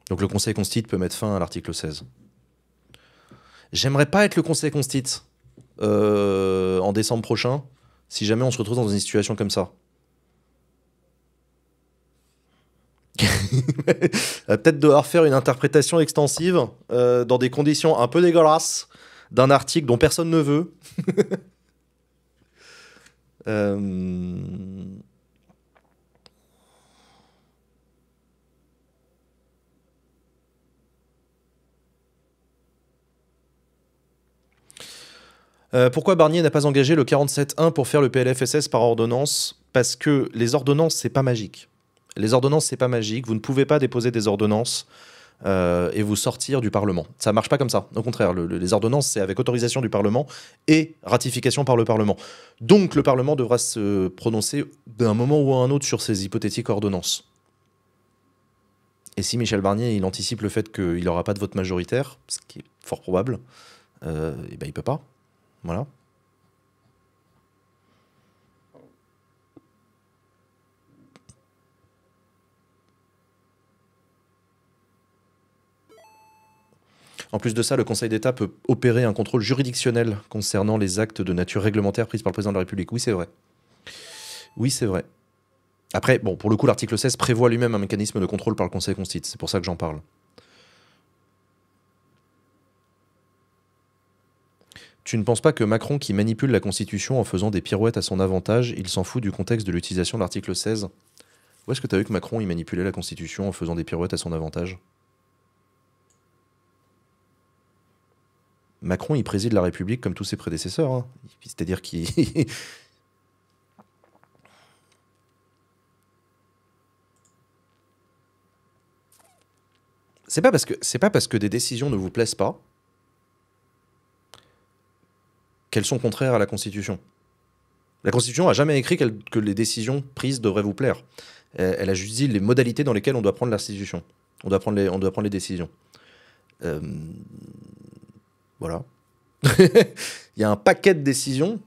Donc le Conseil constitue peut mettre fin à l'article 16. J'aimerais pas être le Conseil constitue en décembre prochain, si jamais on se retrouve dans une situation comme ça. Peut-être devoir faire une interprétation extensive dans des conditions un peu dégueulasses d'un article dont personne ne veut. Pourquoi Barnier n'a pas engagé le 47.1 pour faire le PLFSS par ordonnance? Parce que les ordonnances, c'est pas magique. Les ordonnances, c'est pas magique. Vous ne pouvez pas déposer des ordonnances et vous sortir du Parlement. Ça marche pas comme ça. Au contraire, les ordonnances, c'est avec autorisation du Parlement et ratification par le Parlement. Donc le Parlement devra se prononcer d'un moment ou à un autre sur ces hypothétiques ordonnances. Et si Michel Barnier, il anticipe le fait qu'il n'aura pas de vote majoritaire, ce qui est fort probable, et ben il peut pas. Voilà. En plus de ça, le Conseil d'État peut opérer un contrôle juridictionnel concernant les actes de nature réglementaire pris par le président de la République. Oui, c'est vrai. Oui, c'est vrai. Après, bon, pour le coup, l'article 16 prévoit lui-même un mécanisme de contrôle par le Conseil constitue. C'est pour ça que j'en parle. Tu ne penses pas que Macron, qui manipule la Constitution en faisant des pirouettes à son avantage, il s'en fout du contexte de l'utilisation de l'article 16? Où est-ce que tu as vu que Macron, il manipulait la Constitution en faisant des pirouettes à son avantage? Macron, il préside la République comme tous ses prédécesseurs. Hein. C'est-à-dire qu'il... C'est pas parce que des décisions ne vous plaisent pas qu'elles sont contraires à la Constitution. La Constitution n'a jamais écrit que les décisions prises devraient vous plaire. Elle a juste dit les modalités dans lesquelles on doit prendre l'institution. On doit prendre les décisions. Voilà. Il y a un paquet de décisions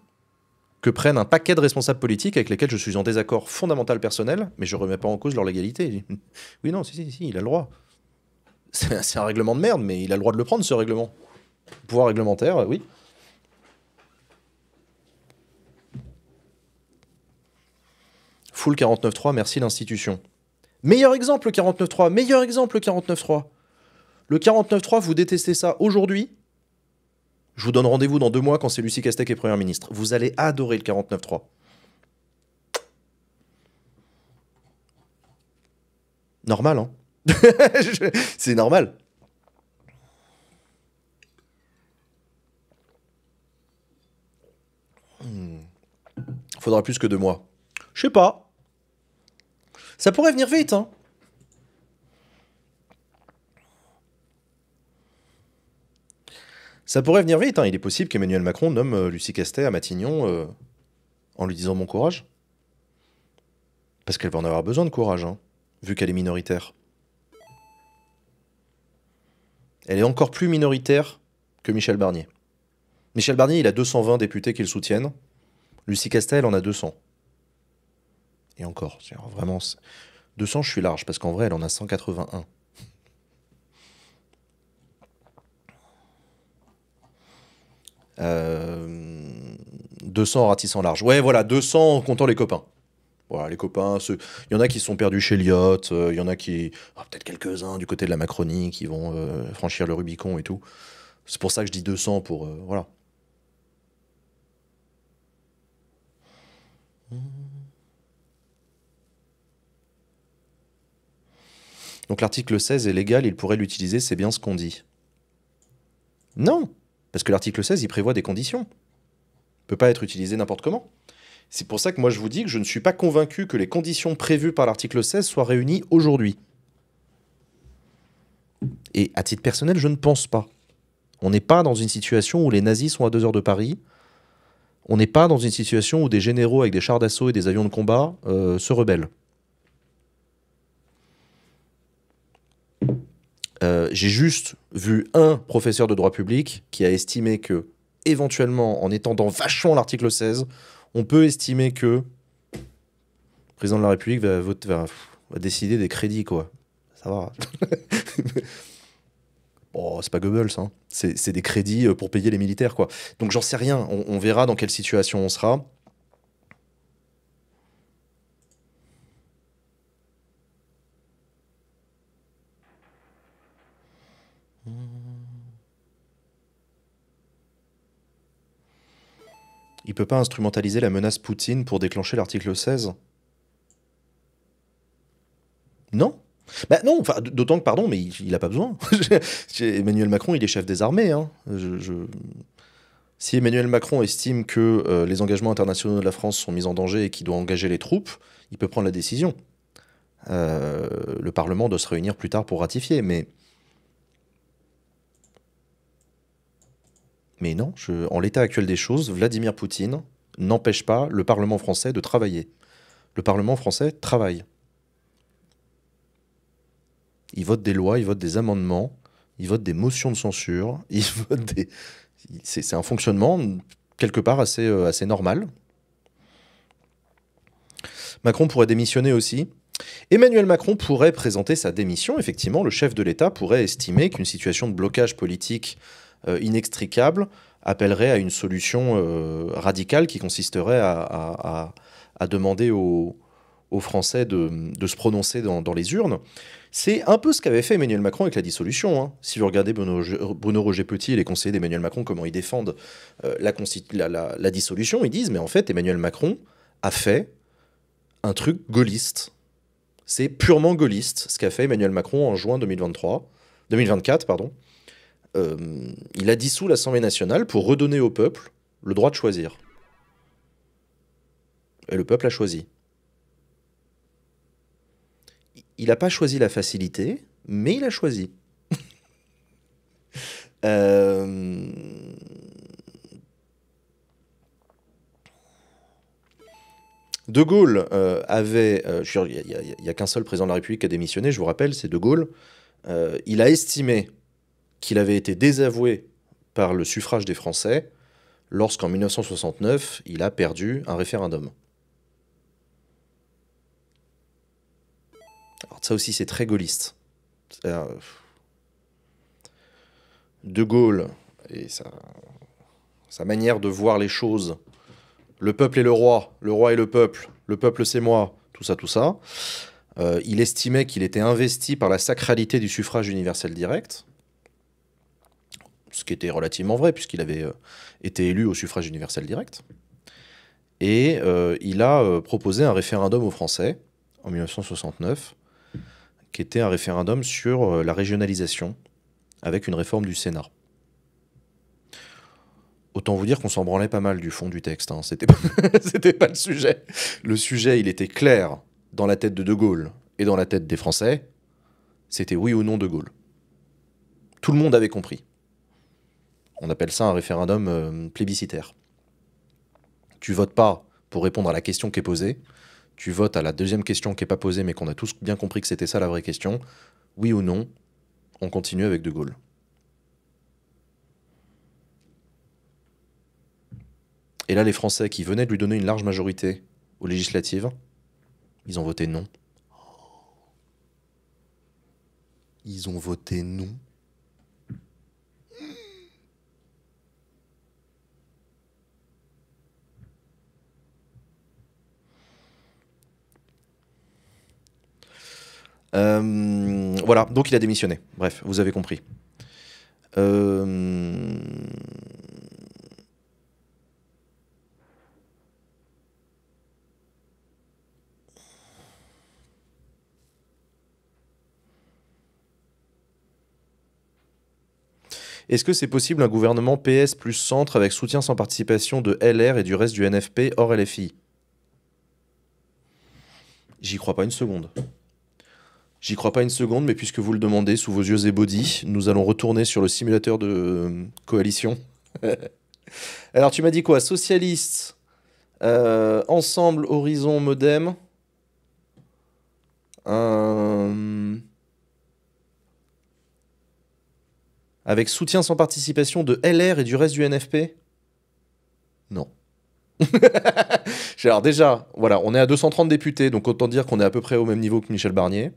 que prennent un paquet de responsables politiques avec lesquels je suis en désaccord fondamental personnel, mais je ne remets pas en cause leur légalité. Oui, non, si, il a le droit. C'est un règlement de merde, mais il a le droit de le prendre, ce règlement. Pouvoir réglementaire, oui. Full 49.3, merci l'institution. Meilleur exemple, le 49.3. Meilleur exemple, le 49.3. Le 49.3, vous détestez ça aujourd'hui. Je vous donne rendez-vous dans 2 mois quand c'est Lucie Castec est Première ministre. Vous allez adorer le 49.3. Normal, hein. C'est normal. Faudra plus que 2 mois. Je sais pas. Ça pourrait venir vite, hein. Ça pourrait venir vite, hein. Il est possible qu'Emmanuel Macron nomme Lucie Castet à Matignon en lui disant bon courage. Parce qu'elle va en avoir besoin de courage, hein, vu qu'elle est minoritaire. Elle est encore plus minoritaire que Michel Barnier. Michel Barnier, il a 220 députés qui le soutiennent. Lucie Castet, elle en a 200. Et encore, vraiment... 200, je suis large, parce qu'en vrai, elle en a 181. Euh... 200 en ratissant large. Ouais, voilà, 200 en comptant les copains. Voilà, les copains, il y en a qui se sont perdus chez Elliott, il y en a qui... peut-être quelques-uns du côté de la Macronie qui vont franchir le Rubicon et tout. C'est pour ça que je dis 200 pour... voilà. Donc l'article 16 est légal, il pourrait l'utiliser, c'est bien ce qu'on dit. Non, parce que l'article 16, il prévoit des conditions. Il ne peut pas être utilisé n'importe comment. C'est pour ça que moi je vous dis que je ne suis pas convaincu que les conditions prévues par l'article 16 soient réunies aujourd'hui. Et à titre personnel, je ne pense pas. On n'est pas dans une situation où les nazis sont à 2 heures de Paris. On n'est pas dans une situation où des généraux avec des chars d'assaut et des avions de combat se rebellent. J'ai juste vu un professeur de droit public qui a estimé que, éventuellement, en étendant vachement l'article 16, on peut estimer que le président de la République va décider des crédits, quoi. Ça va. Oh, c'est pas Goebbels, hein. C'est des crédits pour payer les militaires, quoi. Donc j'en sais rien. On verra dans quelle situation on sera. Il peut pas instrumentaliser la menace Poutine pour déclencher l'article 16? Non. Bah non, enfin, d'autant que, pardon, mais il a pas besoin. Emmanuel Macron, il est chef des armées, hein. Si Emmanuel Macron estime que les engagements internationaux de la France sont mis en danger et qu'il doit engager les troupes, il peut prendre la décision. Le Parlement doit se réunir plus tard pour ratifier, mais non, en l'état actuel des choses, Vladimir Poutine n'empêche pas le Parlement français de travailler. Le Parlement français travaille. Il vote des lois, il vote des amendements, il vote des motions de censure, il vote des... C'est un fonctionnement, quelque part, assez normal. Macron pourrait démissionner aussi. Emmanuel Macron pourrait présenter sa démission. Effectivement, le chef de l'État pourrait estimer qu'une situation de blocage politique inextricable appellerait à une solution radicale qui consisterait à demander aux Français de se prononcer dans les urnes. C'est un peu ce qu'avait fait Emmanuel Macron avec la dissolution, hein. Si vous regardez Bruno Roger-Petit et les conseillers d'Emmanuel Macron, comment ils défendent la dissolution, ils disent, mais en fait, Emmanuel Macron a fait un truc gaulliste. C'est purement gaulliste, ce qu'a fait Emmanuel Macron en juin 2024, pardon. Il a dissous l'Assemblée nationale pour redonner au peuple le droit de choisir. Et le peuple a choisi. Il n'a pas choisi la facilité, mais il a choisi. De Gaulle avait... il n'y a qu'un seul président de la République qui a démissionné, je vous rappelle, c'est De Gaulle. Il a estimé qu'il avait été désavoué par le suffrage des Français lorsqu'en 1969, il a perdu un référendum. Alors ça aussi, c'est très gaulliste. De Gaulle et sa manière de voir les choses, le peuple est le roi est le peuple c'est moi, tout ça. Il estimait qu'il était investi par la sacralité du suffrage universel direct, ce qui était relativement vrai, puisqu'il avait été élu au suffrage universel direct. Et il a proposé un référendum aux Français, en 1969, qui était un référendum sur la régionalisation, avec une réforme du Sénat. Autant vous dire qu'on s'en branlait pas mal du fond du texte, hein. C'était pas... c'était pas le sujet. Le sujet, il était clair dans la tête de Gaulle et dans la tête des Français. C'était oui ou non De Gaulle. Tout le monde avait compris. On appelle ça un référendum plébiscitaire. Tu votes pas pour répondre à la question qui est posée. Tu votes à la deuxième question qui n'est pas posée, mais qu'on a tous bien compris que c'était ça la vraie question. Oui ou non, on continue avec De Gaulle. Et là, les Français qui venaient de lui donner une large majorité aux législatives, ils ont voté non. Ils ont voté non. Voilà, donc il a démissionné. Bref, vous avez compris. Est-ce que c'est possible un gouvernement PS plus centre avec soutien sans participation de LR et du reste du NFP hors LFI? J'y crois pas une seconde. J'y crois pas une seconde, mais puisque vous le demandez sous vos yeux ébaudis, nous allons retourner sur le simulateur de coalition. Alors tu m'as dit quoi? Socialiste, Ensemble, Horizon, Modem. Avec soutien sans participation de LR et du reste du NFP? Non. Alors déjà, voilà, on est à 230 députés, donc autant dire qu'on est à peu près au même niveau que Michel Barnier.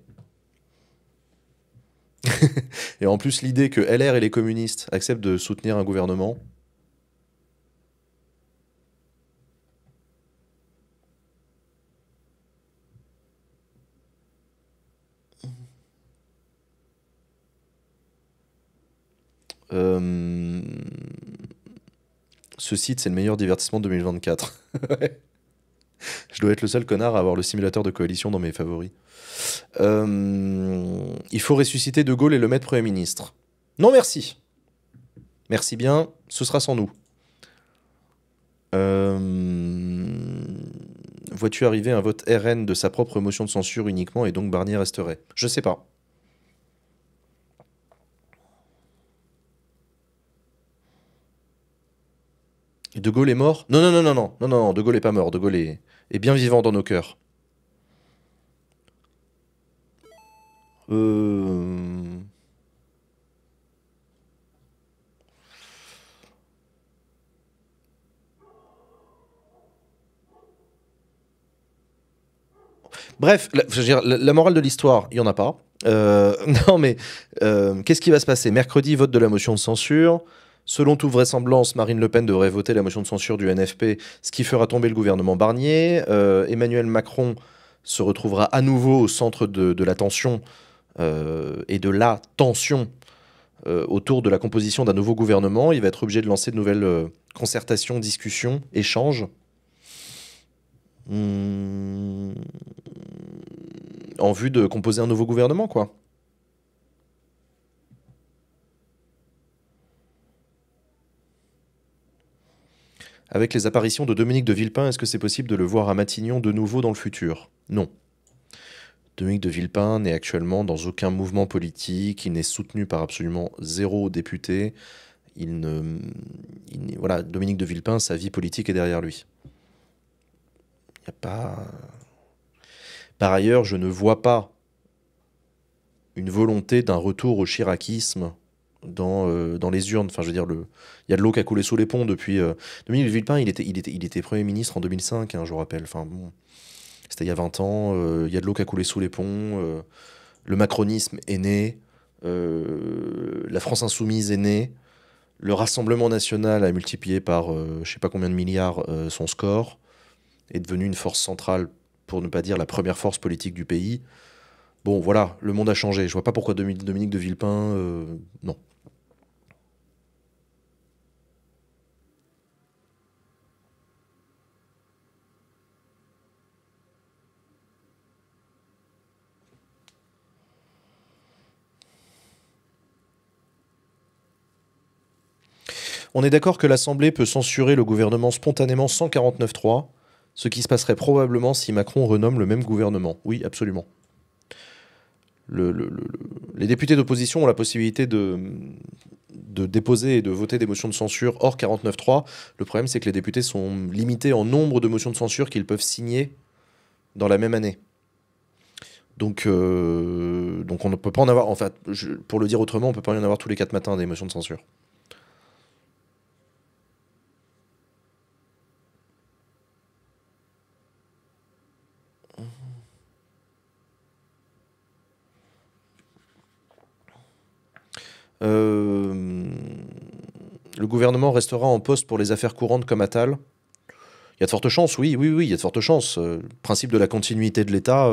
Et en plus, l'idée que LR et les communistes acceptent de soutenir un gouvernement. Euh, Ce site, c'est le meilleur divertissement de 2024. Ouais. Je dois être le seul connard à avoir le simulateur de coalition dans mes favoris. Il faut ressusciter De Gaulle et le mettre Premier ministre. Non, merci. Merci bien, ce sera sans nous. Vois-tu arriver un vote RN de sa propre motion de censure uniquement et donc Barnier resterait? Je sais pas. De Gaulle est mort? Non, non, non, non, non, non, non, De Gaulle est pas mort. De Gaulle est bien vivant dans nos cœurs. Euh... Bref, je veux dire, la morale de l'histoire, il n'y en a pas. Non, mais qu'est-ce qui va se passer? Mercredi, vote de la motion de censure. Selon toute vraisemblance, Marine Le Pen devrait voter la motion de censure du NFP, ce qui fera tomber le gouvernement Barnier. Emmanuel Macron se retrouvera à nouveau au centre de la tension et de la tension autour de la composition d'un nouveau gouvernement. Il va être obligé de lancer de nouvelles concertations, discussions, échanges. Hmm, en vue de composer un nouveau gouvernement, quoi. Avec les apparitions de Dominique de Villepin, est-ce que c'est possible de le voir à Matignon de nouveau dans le futur? Non. Dominique de Villepin n'est actuellement dans aucun mouvement politique, il n'est soutenu par absolument zéro député. Voilà, Dominique de Villepin, sa vie politique est derrière lui. Il n'y a pas... Par ailleurs, je ne vois pas une volonté d'un retour au chiracisme dans les urnes. Enfin, je veux dire, il y a de l'eau qui a coulé sous les ponts depuis... Dominique de Villepin, il était Premier ministre en 2005, hein, je vous rappelle. Enfin, bon, c'était il y a 20 ans. Il y a de l'eau qui a coulé sous les ponts. Le macronisme est né. La France insoumise est née. Le Rassemblement national a multiplié par je ne sais pas combien de milliards son score. Est devenu une force centrale, pour ne pas dire la première force politique du pays. Bon, voilà, le monde a changé. Je vois pas pourquoi Dominique de Villepin... non. On est d'accord que l'Assemblée peut censurer le gouvernement spontanément sans 49.3, ce qui se passerait probablement si Macron renomme le même gouvernement. Oui, absolument. Les députés d'opposition ont la possibilité de déposer et de voter des motions de censure hors 49.3. Le problème, c'est que les députés sont limités en nombre de motions de censure qu'ils peuvent signer dans la même année. Donc on ne peut pas en avoir... En fait, pour le dire autrement, on ne peut pas y en avoir tous les 4 matins des motions de censure. Le gouvernement restera en poste pour les affaires courantes comme Attal. Il y a de fortes chances, oui, il y a de fortes chances. Principe de la continuité de l'État,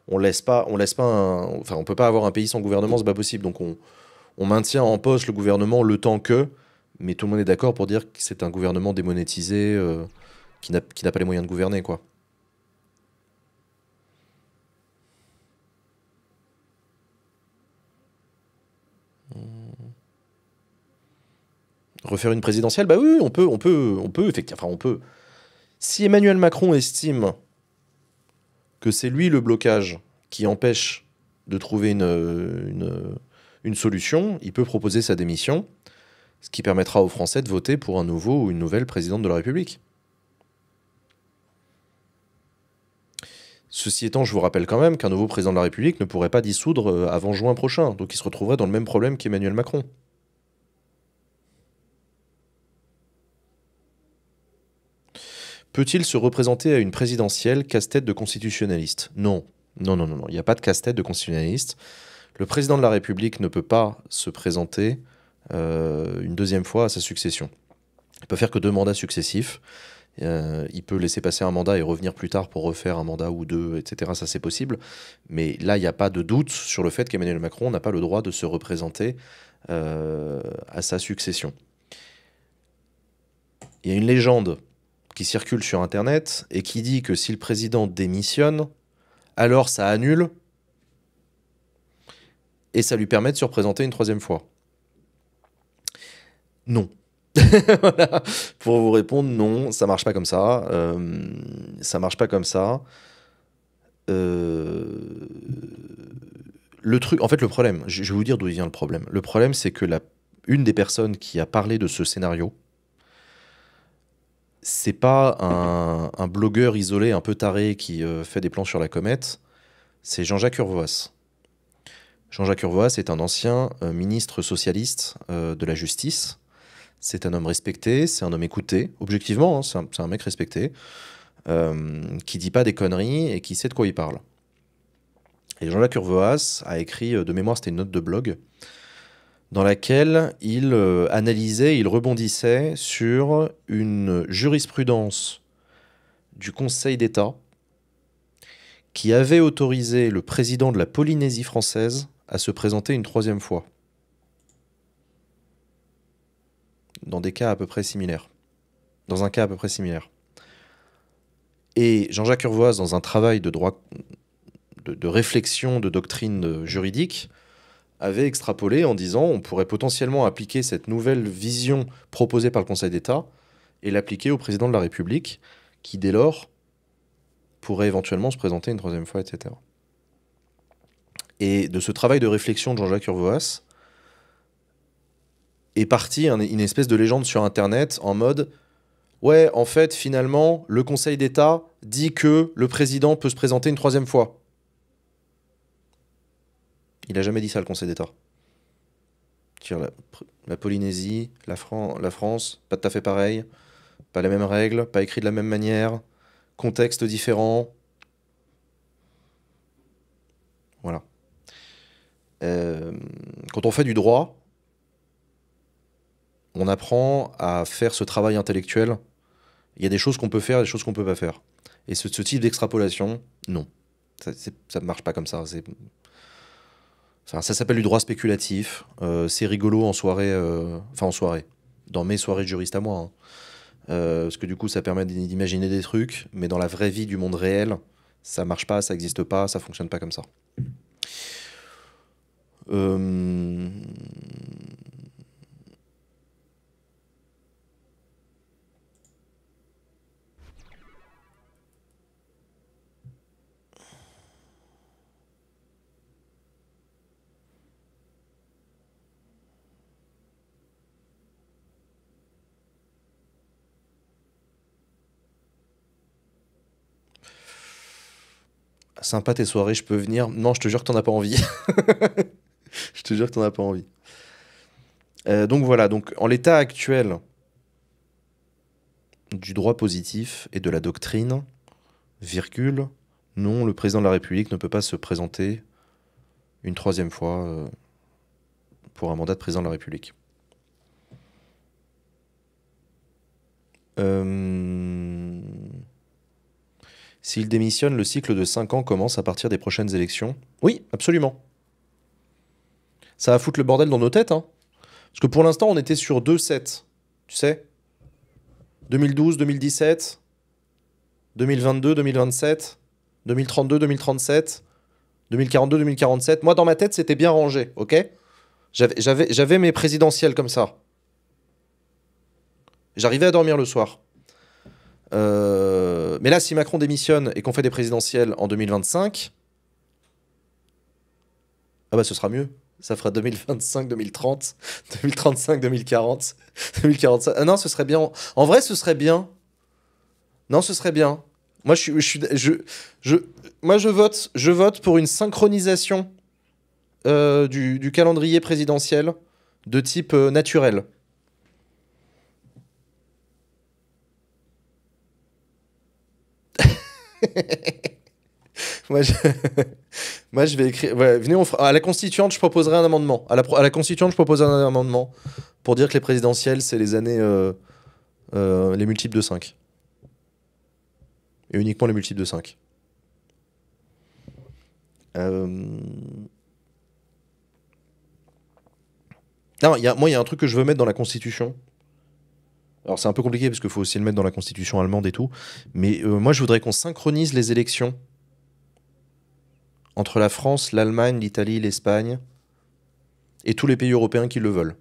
on peut pas avoir un pays sans gouvernement, c'est pas possible. Donc on maintient en poste le gouvernement le temps que, mais tout le monde est d'accord pour dire que c'est un gouvernement démonétisé qui n'a pas les moyens de gouverner, quoi. Refaire une présidentielle, bah oui, effectivement, enfin on peut. Si Emmanuel Macron estime que c'est lui le blocage qui empêche de trouver une solution, il peut proposer sa démission, ce qui permettra aux Français de voter pour un nouveau ou une nouvelle présidente de la République. Ceci étant, je vous rappelle quand même qu'un nouveau président de la République ne pourrait pas dissoudre avant juin prochain, donc il se retrouverait dans le même problème qu'Emmanuel Macron. Peut-il se représenter à une présidentielle casse-tête de constitutionnaliste? Non. Non, non, non, non. Il n'y a pas de casse-tête de constitutionnaliste. Le président de la République ne peut pas se présenter une deuxième fois à sa succession. Il peut faire que 2 mandats successifs. Il peut laisser passer un mandat et revenir plus tard pour refaire un mandat ou 2, etc. Ça, c'est possible. Mais là, il n'y a pas de doute sur le fait qu'Emmanuel Macron n'a pas le droit de se représenter à sa succession. Il y a une légende qui circule sur Internet et qui dit que si le président démissionne, alors ça annule et ça lui permet de se représenter une 3e fois. Non. Voilà. Pour vous répondre, non, ça marche pas comme ça. Ça marche pas comme ça. Le truc, en fait, le problème, je vais vous dire d'où vient le problème. Le problème, c'est que une des personnes qui a parlé de ce scénario, c'est pas un blogueur isolé un peu taré qui fait des plans sur la comète, c'est Jean-Jacques Urvoas. Jean-Jacques Urvoas est un ancien ministre socialiste de la Justice. C'est un homme respecté, c'est un homme écouté, objectivement, hein, c'est un mec respecté, qui dit pas des conneries et qui sait de quoi il parle. Et Jean-Jacques Urvoas a écrit, de mémoire, c'était une note de blog, dans laquelle il analysait, il rebondissait sur une jurisprudence du Conseil d'État qui avait autorisé le président de la Polynésie française à se présenter une 3e fois. Dans des cas à peu près similaires. Dans un cas à peu près similaire. Et Jean-Jacques Urvoas, dans un travail de droit, de réflexion, de doctrine juridique, avait extrapolé en disant on pourrait potentiellement appliquer cette nouvelle vision proposée par le Conseil d'État et l'appliquer au président de la République, qui dès lors pourrait éventuellement se présenter une 3e fois, etc. Et de ce travail de réflexion de Jean-Jacques Urvoas est partie une espèce de légende sur Internet en mode ouais, en fait, finalement, le Conseil d'État dit que le président peut se présenter une 3e fois. Il n'a jamais dit ça, le Conseil d'État. La Polynésie, la France, pas tout à fait pareil, pas les mêmes règles, pas écrit de la même manière, contexte différent. Voilà. Quand on fait du droit, on apprend à faire ce travail intellectuel. Il y a des choses qu'on peut faire et des choses qu'on peut pas faire. Et ce type d'extrapolation, non. Ça ne marche pas comme ça. Enfin, ça s'appelle du droit spéculatif. C'est rigolo en soirée. Enfin, en soirée. Dans mes soirées de juriste à moi. Hein. Parce que du coup, ça permet d'imaginer des trucs. Mais dans la vraie vie du monde réel, ça marche pas, ça existe pas, ça fonctionne pas comme ça. Sympa tes soirées, je peux venir. Non, je te jure que t'en as pas envie. Je te jure que t'en as pas envie. Donc voilà, donc en l'état actuel du droit positif et de la doctrine, virgule, non, le président de la République ne peut pas se présenter une troisième fois pour un mandat de président de la République. S'il démissionne, le cycle de 5 ans commence à partir des prochaines élections. Oui, absolument. Ça va foutre le bordel dans nos têtes, hein. Parce que pour l'instant, on était sur 2-7. Tu sais 2012, 2017, 2022, 2027, 2032, 2037, 2042, 2047. Moi, dans ma tête, c'était bien rangé, ok? J'avais mes présidentielles comme ça. J'arrivais à dormir le soir. Mais là, si Macron démissionne et qu'on fait des présidentielles en 2025, ah bah ce sera mieux. Ça fera 2025, 2030, 2035, 2040, 2045. Ah non, ce serait bien. En vrai, ce serait bien. Non, ce serait bien. Moi, je, moi, je vote pour une synchronisation du calendrier présidentiel de type naturel. Moi, je, moi, je vais écrire. Ouais, venez, à la constituante, je proposerai un amendement. À la constituante, je proposerai un amendement pour dire que les présidentielles, c'est les années. Les multiples de 5. Et uniquement les multiples de 5. Non, moi, il y a un truc que je veux mettre dans la Constitution. Alors, c'est un peu compliqué parce qu'il faut aussi le mettre dans la Constitution allemande et tout. Mais moi, je voudrais qu'on synchronise les élections entre la France, l'Allemagne, l'Italie, l'Espagne et tous les pays européens qui le veulent.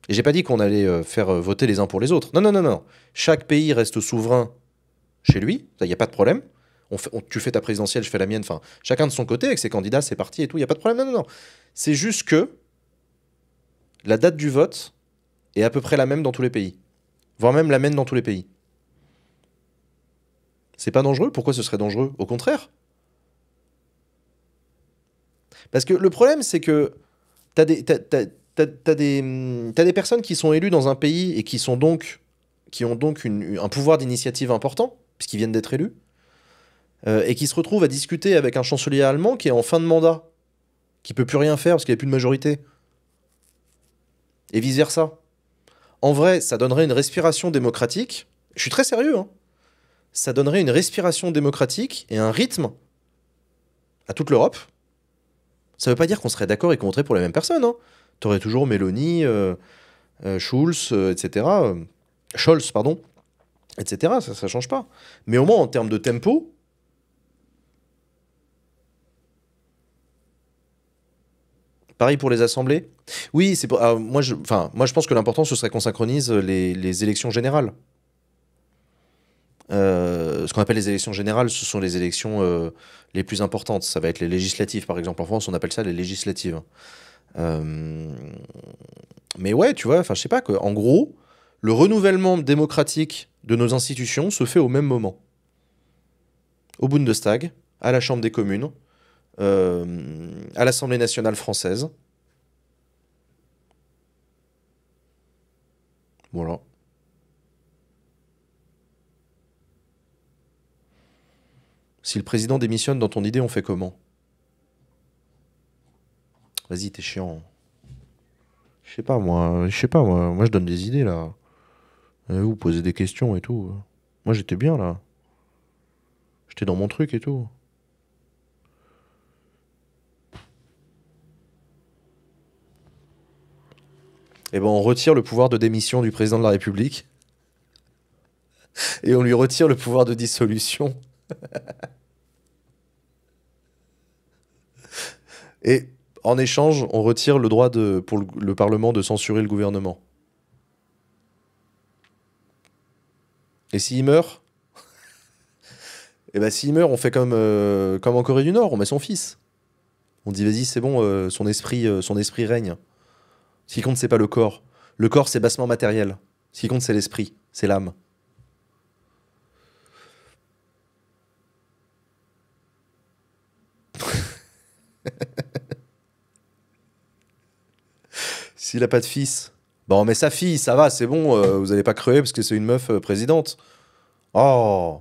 Et j'ai pas dit qu'on allait faire voter les uns pour les autres. Non, non, non, non. Chaque pays reste souverain chez lui, ça, il n'y a pas de problème. Tu fais ta présidentielle, je fais la mienne, enfin, chacun de son côté, avec ses candidats, ses partis et tout, il n'y a pas de problème. Non, non, non. C'est juste que la date du vote est à peu près la même dans tous les pays. Voire même la même dans tous les pays. C'est pas dangereux? Pourquoi ce serait dangereux? Au contraire. Parce que le problème, c'est que t'as des, t'as des personnes qui sont élues dans un pays et qui ont donc un pouvoir d'initiative important, puisqu'ils viennent d'être élus, et qui se retrouvent à discuter avec un chancelier allemand qui est en fin de mandat, qui peut plus rien faire parce qu'il n'y a plus de majorité. Et vice-versa. En vrai, ça donnerait une respiration démocratique. Je suis très sérieux, hein. Ça donnerait une respiration démocratique et un rythme à toute l'Europe. Ça veut pas dire qu'on serait d'accord et qu'on voterait pour les mêmes personnes, hein. T'aurais toujours Mélanie, Schulz, etc. Scholz, pardon, etc. Ça change pas. Mais au moins, en termes de tempo, pareil pour les assemblées. Oui, c'est moi, moi, je pense que l'important, ce serait qu'on synchronise les élections générales. Ce qu'on appelle les élections générales, ce sont les élections les plus importantes. Ça va être les législatives, par exemple. En France, on appelle ça les législatives. Mais ouais, tu vois, enfin, je sais pas, quoi. En gros, le renouvellement démocratique de nos institutions se fait au même moment. Au Bundestag, à la Chambre des communes, à l'Assemblée nationale française. Voilà. Si le président démissionne, dans ton idée, on fait comment? Vas-y, t'es chiant. Je sais pas, moi. Je sais pas, moi. Moi, je donne des idées, là. Vous posez des questions et tout. Moi, j'étais bien, là. J'étais dans mon truc et tout. Eh ben, on retire le pouvoir de démission du président de la République et on lui retire le pouvoir de dissolution. Et en échange, on retire le droit pour le Parlement de censurer le gouvernement. Et s'il meurt, eh ben, s'il meurt, on fait comme en Corée du Nord, on met son fils. On dit, vas-y, c'est bon, son esprit règne. Ce qui compte, c'est pas le corps. Le corps, c'est bassement matériel. Ce qui compte, c'est l'esprit, c'est l'âme. S'il a pas de fils, bah on met sa fille, ça va, c'est bon, vous allez pas crever parce que c'est une meuf présidente. Oh.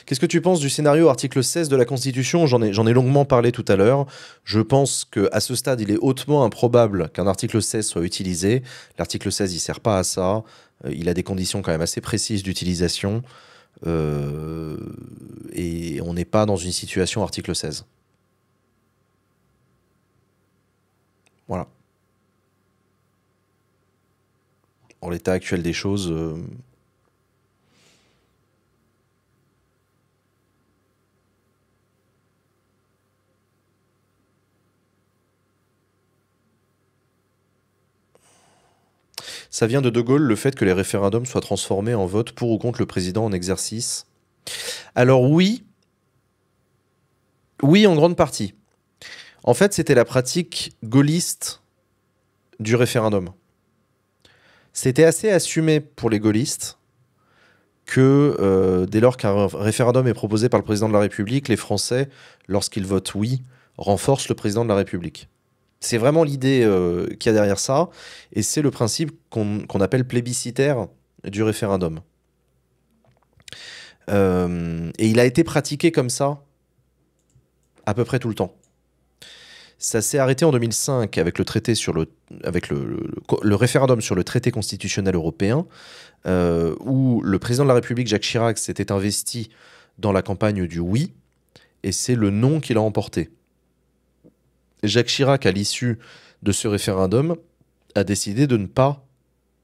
Qu'est-ce que tu penses du scénario article 16 de la Constitution? J'en ai longuement parlé tout à l'heure. Je pense qu'à ce stade, il est hautement improbable qu'un article 16 soit utilisé. L'article 16, il sert pas à ça. Il a des conditions quand même assez précises d'utilisation. Et on n'est pas dans une situation article 16. Voilà. En l'état actuel des choses, ça vient de Gaulle, le fait que les référendums soient transformés en vote pour ou contre le président en exercice. Alors oui, oui en grande partie. En fait, c'était la pratique gaulliste du référendum. C'était assez assumé pour les gaullistes que dès lors qu'un référendum est proposé par le président de la République, les Français, lorsqu'ils votent oui, renforcent le président de la République. C'est vraiment l'idée qu'il y a derrière ça, et c'est le principe qu'on appelle plébiscitaire du référendum. Et il a été pratiqué comme ça à peu près tout le temps. Ça s'est arrêté en 2005 avec le référendum sur le traité constitutionnel européen, où le président de la République, Jacques Chirac, s'était investi dans la campagne du oui, et c'est le non qu'il a emporté. Jacques Chirac, à l'issue de ce référendum, a décidé de ne pas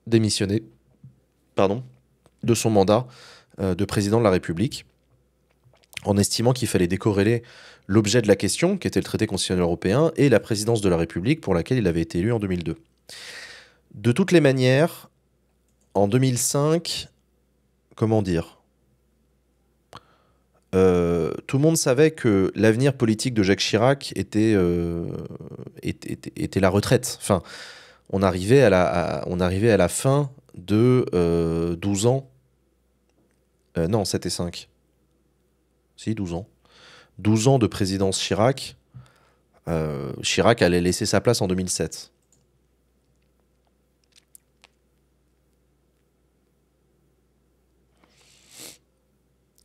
démissionner de son mandat de président de la République, en estimant qu'il fallait décorréler l'objet de la question, qui était le traité constitutionnel européen, et la présidence de la République pour laquelle il avait été élu en 2002. De toutes les manières, en 2005, comment dire, tout le monde savait que l'avenir politique de Jacques Chirac était la retraite. Enfin, on arrivait à la fin de 12 ans. Non, 7 et 5. Si, 12 ans. 12 ans de présidence Chirac. Chirac allait laisser sa place en 2007.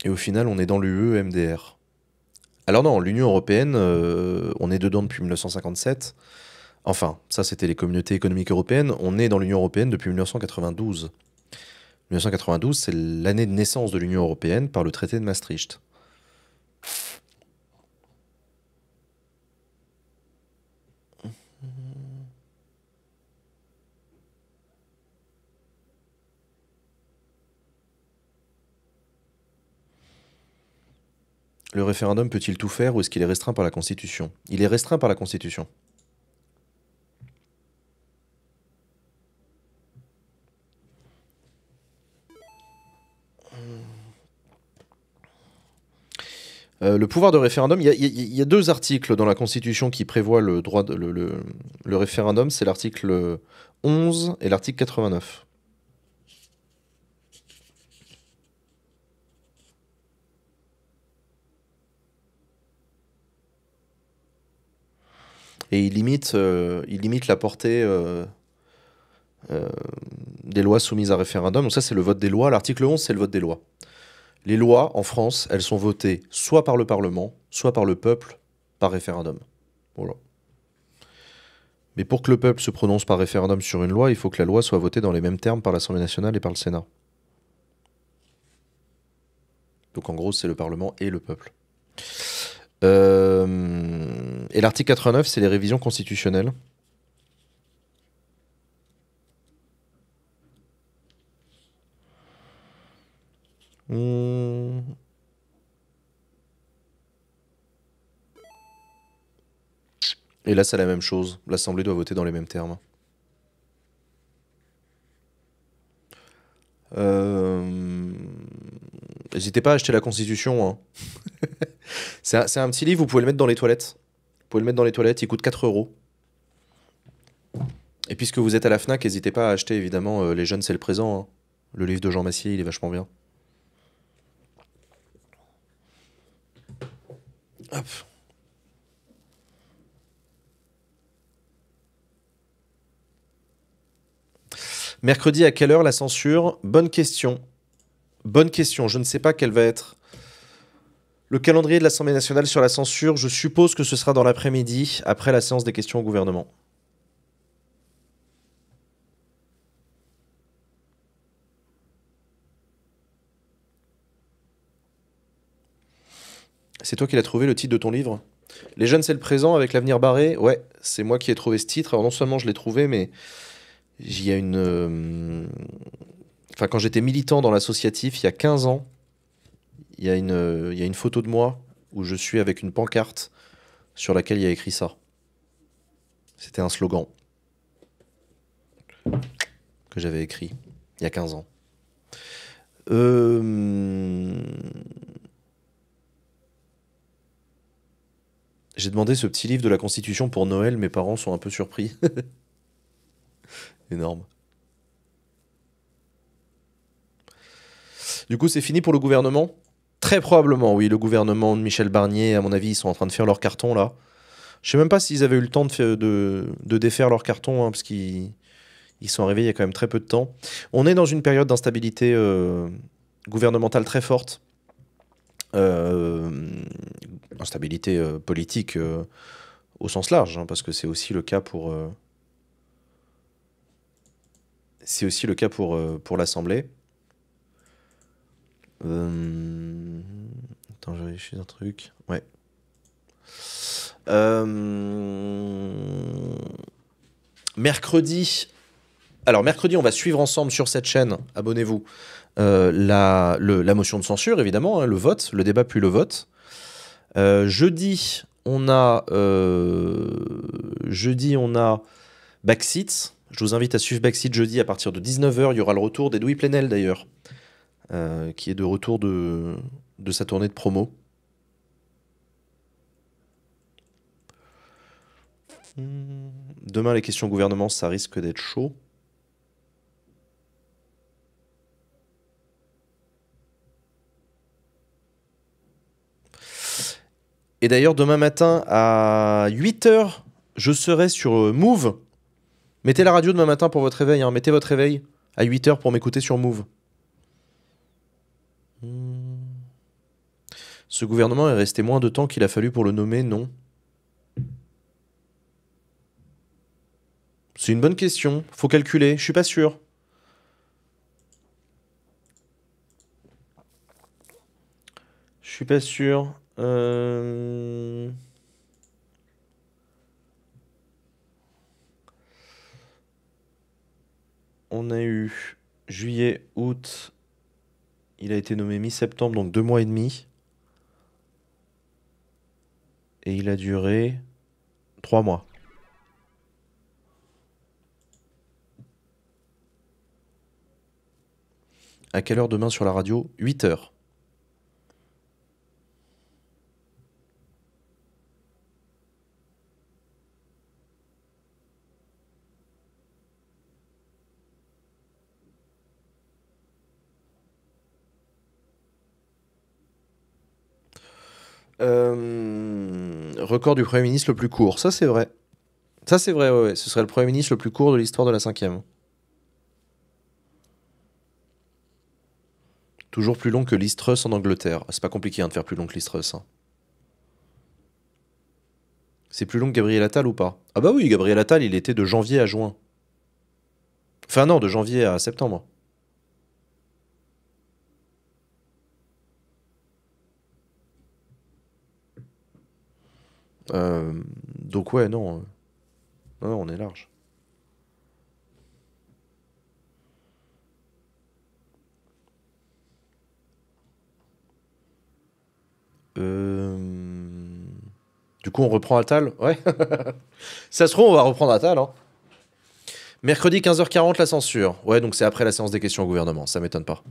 Et au final, on est dans l'UE-MDR. Alors non, l'Union européenne, on est dedans depuis 1957. Enfin, ça c'était les communautés économiques européennes. On est dans l'Union européenne depuis 1992. 1992, c'est l'année de naissance de l'Union européenne par le traité de Maastricht. Le référendum peut-il tout faire ou est-ce qu'il est restreint par la Constitution? Il est restreint par la Constitution. Le pouvoir de référendum, il y a deux articles dans la Constitution qui prévoient le droit le référendum, c'est l'article 11 et l'article 89. Et il limite la portée des lois soumises à référendum. Donc ça, c'est le vote des lois. L'article 11, c'est le vote des lois. Les lois, en France, elles sont votées soit par le Parlement, soit par le peuple, par référendum. Voilà. Mais pour que le peuple se prononce par référendum sur une loi, il faut que la loi soit votée dans les mêmes termes par l'Assemblée nationale et par le Sénat. Donc en gros, c'est le Parlement et le peuple. Et l'article 89, c'est les révisions constitutionnelles. Et là, c'est la même chose. L'Assemblée doit voter dans les mêmes termes. N'hésitez pas à acheter la Constitution, hein. C'est un petit livre, vous pouvez le mettre dans les toilettes. Vous pouvez le mettre dans les toilettes, il coûte 4 euros. Et puisque vous êtes à la Fnac, n'hésitez pas à acheter, évidemment, Les jeunes, c'est le présent, hein. Le livre de Jean Massier, il est vachement bien. Hop. Mercredi, à quelle heure la censure? Bonne question. Bonne question. Je ne sais pas quel va être le calendrier de l'Assemblée nationale sur la censure. Je suppose que ce sera dans l'après-midi, après la séance des questions au gouvernement. C'est toi qui l'as trouvé, le titre de ton livre? Les jeunes, c'est le présent avec l'avenir barré. Ouais, c'est moi qui ai trouvé ce titre. Alors non seulement je l'ai trouvé, mais il y a une... Enfin, quand j'étais militant dans l'associatif, il y a 15 ans, il y a une photo de moi où je suis avec une pancarte sur laquelle il y a écrit ça. C'était un slogan que j'avais écrit il y a 15 ans. J'ai demandé ce petit livre de la Constitution pour Noël, mes parents sont un peu surpris. Énorme. Du coup, c'est fini pour le gouvernement? Très probablement, oui. Le gouvernement de Michel Barnier, à mon avis, ils sont en train de faire leur carton là. Je sais même pas s'ils avaient eu le temps de défaire leur carton, hein, parce qu'ils sont arrivés il y a quand même très peu de temps. On est dans une période d'instabilité gouvernementale très forte. Instabilité politique au sens large, hein, parce que c'est aussi le cas pour, c'est aussi le cas pour l'Assemblée. Attends, je vérifie un truc. Ouais. Mercredi. Alors, mercredi, on va suivre ensemble sur cette chaîne, abonnez-vous, la motion de censure, évidemment, hein, le vote, le débat puis le vote. Jeudi, on a Backseat. Je vous invite à suivre Backseat jeudi à partir de 19h. Il y aura le retour d'Edoui Plenel, d'ailleurs, qui est de retour de sa tournée de promo. Demain, les questions gouvernement, ça risque d'être chaud. Et d'ailleurs, demain matin à 8h, je serai sur Move. Mettez la radio demain matin pour votre réveil. Hein. Mettez votre réveil à 8h pour m'écouter sur Move. Ce gouvernement est resté moins de temps qu'il a fallu pour le nommer, non? C'est une bonne question. Faut calculer. Je suis pas sûr. Je suis pas sûr. On a eu juillet, août. Il a été nommé mi-septembre, donc 2 mois et demi. Et il a duré 3 mois. À quelle heure demain sur la radio? 8h. Record du Premier ministre le plus court. Ça, c'est vrai. Ça, c'est vrai, ouais, ouais. Ce serait le Premier ministre le plus court de l'histoire de la 5e. Toujours plus long que Liz Truss en Angleterre. C'est pas compliqué hein, de faire plus long que Liz Truss. Hein. C'est plus long que Gabriel Attal ou pas? Ah bah oui, Gabriel Attal, il était de janvier à juin. Enfin non, de janvier à septembre. Donc ouais, non. Non, non, on est large. Du coup, on reprend Attal? Ouais. Ça se trouve, on va reprendre Attal. Hein. Mercredi 15h40, la censure. Ouais, donc c'est après la séance des questions au gouvernement. Ça m'étonne pas.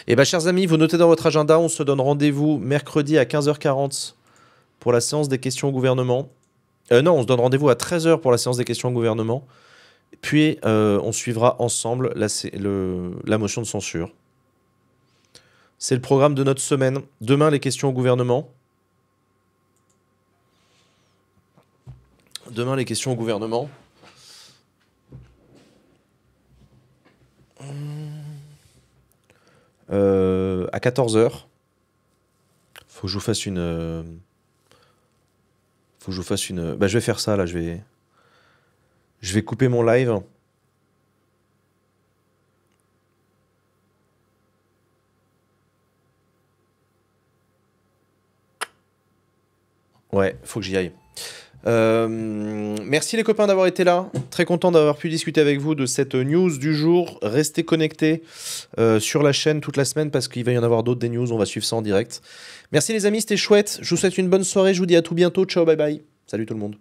Et bah, chers amis, vous notez dans votre agenda, on se donne rendez-vous mercredi à 15h40 pour la séance des questions au gouvernement. Non, on se donne rendez-vous à 13h pour la séance des questions au gouvernement. Puis, on suivra ensemble la motion de censure. C'est le programme de notre semaine. Demain, les questions au gouvernement. Demain, les questions au gouvernement. À 14 h. Faut que je vous fasse une... Faut que je vous fasse une... Bah, je vais faire ça, là. Je vais couper mon live. Ouais, faut que j'y aille. Merci les copains d'avoir été là. Très content d'avoir pu discuter avec vous de cette news du jour. Restez connectés sur la chaîne toute la semaine parce qu'il va y en avoir d'autres des news. On va suivre ça en direct. Merci les amis, c'était chouette. Je vous souhaite une bonne soirée. Je vous dis à tout bientôt. Ciao, bye bye. Salut tout le monde.